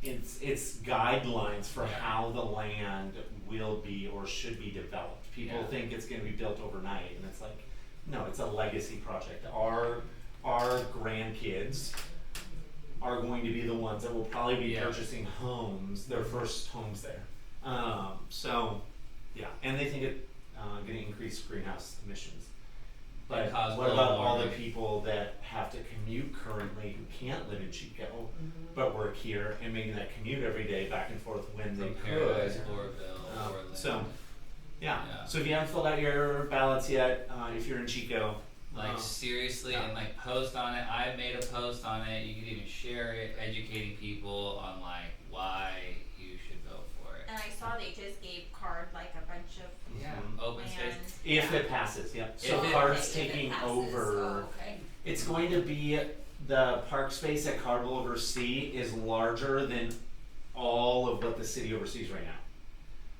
Speaker 1: it's guidelines for
Speaker 5: Yeah.
Speaker 1: how the land will be or should be developed. People
Speaker 5: Yeah.
Speaker 1: think it's gonna be built overnight, and it's like, no, it's a legacy project. Our grandkids are going to be the ones that will probably be
Speaker 5: Yeah.
Speaker 1: purchasing homes, their first homes there. So yeah, and they think it gonna increase greenhouse emissions. But
Speaker 5: And cause
Speaker 1: what
Speaker 5: global
Speaker 1: about all the
Speaker 5: warming.
Speaker 1: people that have to commute currently who can't live in Chico,
Speaker 2: Mhm.
Speaker 1: but work here and making that commute every day back and forth when they
Speaker 5: From Paradise,
Speaker 1: could?
Speaker 5: Oroville, Orland.
Speaker 1: So, yeah.
Speaker 5: Yeah.
Speaker 1: So if you haven't filled out your ballots yet, if you're in Chico,
Speaker 5: Like seriously,
Speaker 1: yeah.
Speaker 5: and like post on it. I made a post on it. You can even share it, educating people on like why you should vote for it.
Speaker 3: and I saw they just gave Card like a bunch of
Speaker 5: Yeah,
Speaker 1: Mhm.
Speaker 5: open
Speaker 3: land.
Speaker 5: space.
Speaker 1: if it passes, yeah. So
Speaker 5: If it-
Speaker 1: Card's
Speaker 3: Okay, if it
Speaker 1: taking
Speaker 3: passes,
Speaker 1: over.
Speaker 3: oh, okay.
Speaker 1: It's going to be the park space that Card will oversee is larger than all of what the city oversees right now.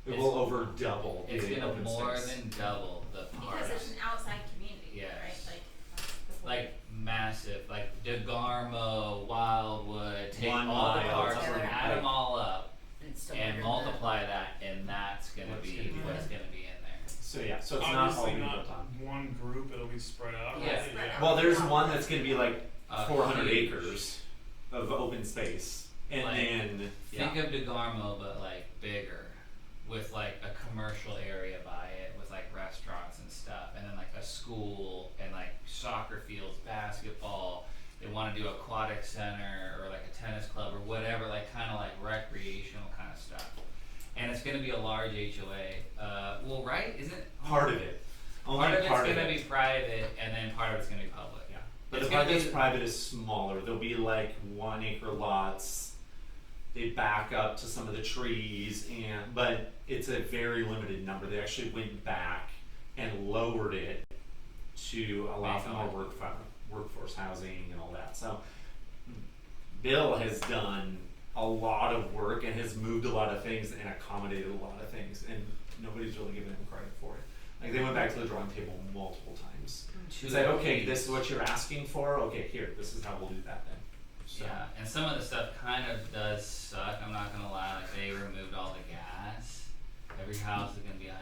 Speaker 1: It
Speaker 5: It's-
Speaker 1: will over double
Speaker 5: It's
Speaker 1: the
Speaker 5: gonna
Speaker 1: open
Speaker 5: more
Speaker 1: space.
Speaker 5: than double the parks.
Speaker 3: Because it's an outside community,
Speaker 5: Yes.
Speaker 3: right? Like that's the whole-
Speaker 5: Like massive, like DeGarmo, Wildwood, take
Speaker 1: 1
Speaker 5: all the
Speaker 1: mile
Speaker 5: parks,
Speaker 4: together.
Speaker 5: add them all up,
Speaker 4: And it's still
Speaker 5: and
Speaker 4: under
Speaker 5: multiply that, and that's gonna
Speaker 1: What's
Speaker 5: be
Speaker 1: gonna be
Speaker 5: what's
Speaker 1: there.
Speaker 5: gonna be in there.
Speaker 1: So yeah, so it's not all
Speaker 6: Obviously
Speaker 1: we
Speaker 6: not
Speaker 1: built on.
Speaker 6: one group, it'll be spread out.
Speaker 5: Yeah.
Speaker 6: right?
Speaker 3: Spread out.
Speaker 1: Well, there's one that's gonna be like
Speaker 5: Uh,
Speaker 1: 400
Speaker 5: huge.
Speaker 1: acres of open space, and
Speaker 5: Like,
Speaker 1: then
Speaker 5: Think
Speaker 1: yeah.
Speaker 5: of DeGarmo, but like bigger, with like a commercial area by it, with like restaurants and stuff, and then like a school and like soccer fields, basketball. They want to do aquatic center or like a tennis club or whatever, like kind of like recreational kind of stuff. and it's gonna be a large HOA. Well, right? Isn't it?
Speaker 1: Part of it. Only
Speaker 5: Part of it's
Speaker 1: part
Speaker 5: gonna
Speaker 1: of
Speaker 5: be
Speaker 1: it.
Speaker 5: private, and then part of it's gonna be public.
Speaker 1: Yeah. But
Speaker 5: It's
Speaker 1: the part
Speaker 5: gonna
Speaker 1: that's
Speaker 5: be-
Speaker 1: private is smaller. There'll be like 1 acre lots. They back up to some of the trees, but it's a very limited number. They actually went back and lowered it to allow for more workforce housing and all that. So Bill has done a lot of work and has moved a lot of things and accommodated a lot of things, and nobody's really given him credit for it. Like they went back to the drawing table multiple times.
Speaker 5: Two
Speaker 1: Said, okay,
Speaker 5: trees.
Speaker 1: this is what you're asking for. Okay, here, this is how we'll do that then. So,
Speaker 5: Yeah, and some of the stuff kind of does suck, I'm not gonna lie, like they removed all the gas. Every house is gonna be 100%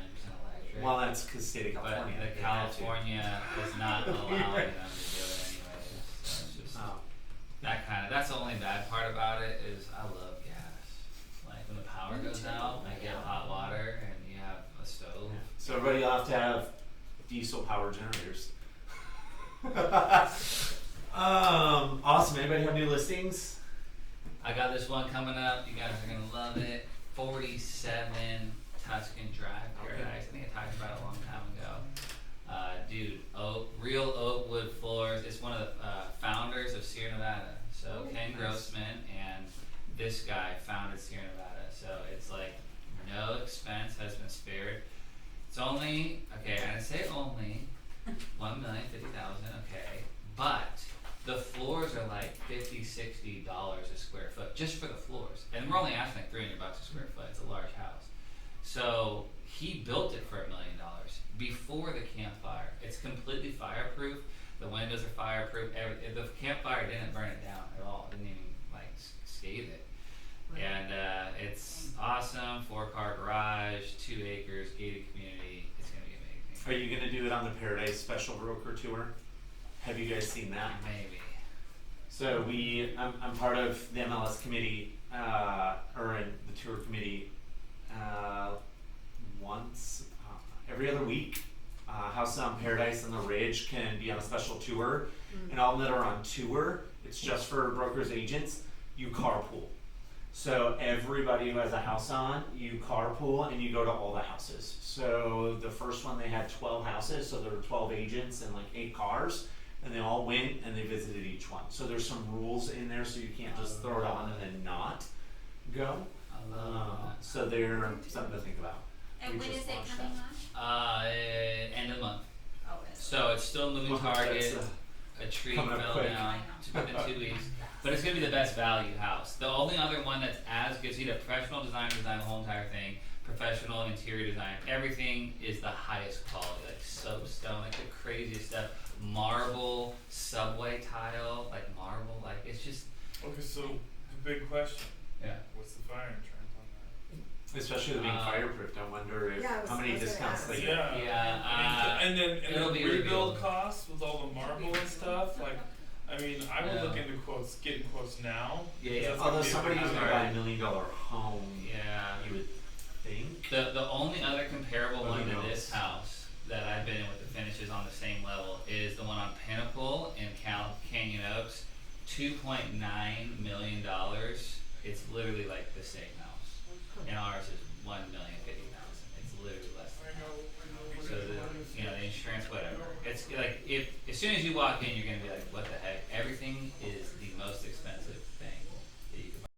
Speaker 5: electric.
Speaker 1: well, that's because state of
Speaker 5: But
Speaker 1: California.
Speaker 5: the
Speaker 1: they had to.
Speaker 5: California is not allowing them to do it anyways, so it's just,
Speaker 1: Oh.
Speaker 5: that's the only bad part about it is I love gas. Like when the power goes out, I get hot water and you have a stove.
Speaker 1: Yeah. So everybody will have to have diesel power generators. Awesome. Anybody have new listings?
Speaker 5: I got this one coming up. You guys are gonna love it. 47 Tuscan Drive Paradise. I think I talked about it a long time ago. Dude, real oak wood floors. It's one of the founders of Sierra Nevada. So Ken Grossman and this guy founded Sierra Nevada. So it's like no expense has been spared. It's only and I say only $1,050,000. Okay, but the floors are like $50-$60 a square foot just for the floors, and we're only asking like $300 a square foot. It's a large house, so he built it for $1 million before the campfire. It's completely fireproof. The windows are fireproof. The campfire didn't burn it down at all. It didn't even like scathe it. And it's awesome. 4-car garage, 2 acres, gated community. It's gonna be amazing.
Speaker 1: Are you gonna do it on the Paradise Special Broker Tour? Have you guys seen that?
Speaker 5: Maybe.
Speaker 1: So I'm part of the MLS committee, or in the tour committee, once, every other week. House on Paradise and the Ridge can be on a special tour, and all that are on tour, it's just for brokers, agents, you carpool. So everybody who has a house on, you carpool and you go to all the houses. So the first one they had 12 houses, so there were 12 agents and like 8 cars. And they all went and they visited each one. So there's some rules in there, so you can't just throw it on and then not go.
Speaker 5: I love that.
Speaker 1: So they're something to think about.
Speaker 3: And
Speaker 1: We
Speaker 3: when
Speaker 1: just
Speaker 3: is it
Speaker 1: launched
Speaker 3: coming
Speaker 1: that.
Speaker 3: on?
Speaker 5: End of the month.
Speaker 3: Oh, it's
Speaker 5: So it's still a moving
Speaker 1: Well,
Speaker 5: target.
Speaker 1: that's,
Speaker 5: A tree
Speaker 1: coming up
Speaker 5: fell
Speaker 1: quick.
Speaker 5: down within 2 weeks. But it's gonna be the best value house. The only other one that's as good, so you need a professional designer design the whole entire thing, professional interior design. Everything is the highest quality, like soapstone, like the craziest stuff. Marble, subway tile, like marble, like it's just
Speaker 6: Okay, so the big question,
Speaker 5: yeah.
Speaker 6: what's the fire insurance on
Speaker 1: especially with being fireproofed, I wonder if
Speaker 2: Yeah, I was-
Speaker 1: how
Speaker 2: I
Speaker 1: many
Speaker 2: was gonna
Speaker 1: discounts
Speaker 2: ask.
Speaker 1: they
Speaker 6: that?
Speaker 1: get.
Speaker 5: Yeah,
Speaker 6: and then
Speaker 5: it'll be
Speaker 6: rebuild
Speaker 5: revealed.
Speaker 6: costs with all the marble and stuff, like, I mean, I would look into getting quotes now.
Speaker 5: Yeah,
Speaker 6: 'cause
Speaker 5: yeah.
Speaker 6: that's
Speaker 1: Although
Speaker 6: gonna be a
Speaker 1: somebody
Speaker 6: big
Speaker 1: who's gonna
Speaker 6: number.
Speaker 1: buy $1 million home,
Speaker 5: Yeah.
Speaker 1: you would think.
Speaker 5: The only other comparable
Speaker 1: Well,
Speaker 5: one
Speaker 1: who
Speaker 5: to
Speaker 1: knows?
Speaker 5: this house that I've been in with the finishes on the same level is the one on Pinnacle in Canyon Oaks, $2.9 million. It's literally like the same house, and ours is $1,050,000. It's literally less than that. So the insurance, whatever. It's like if as soon as you walk in, you're gonna be like,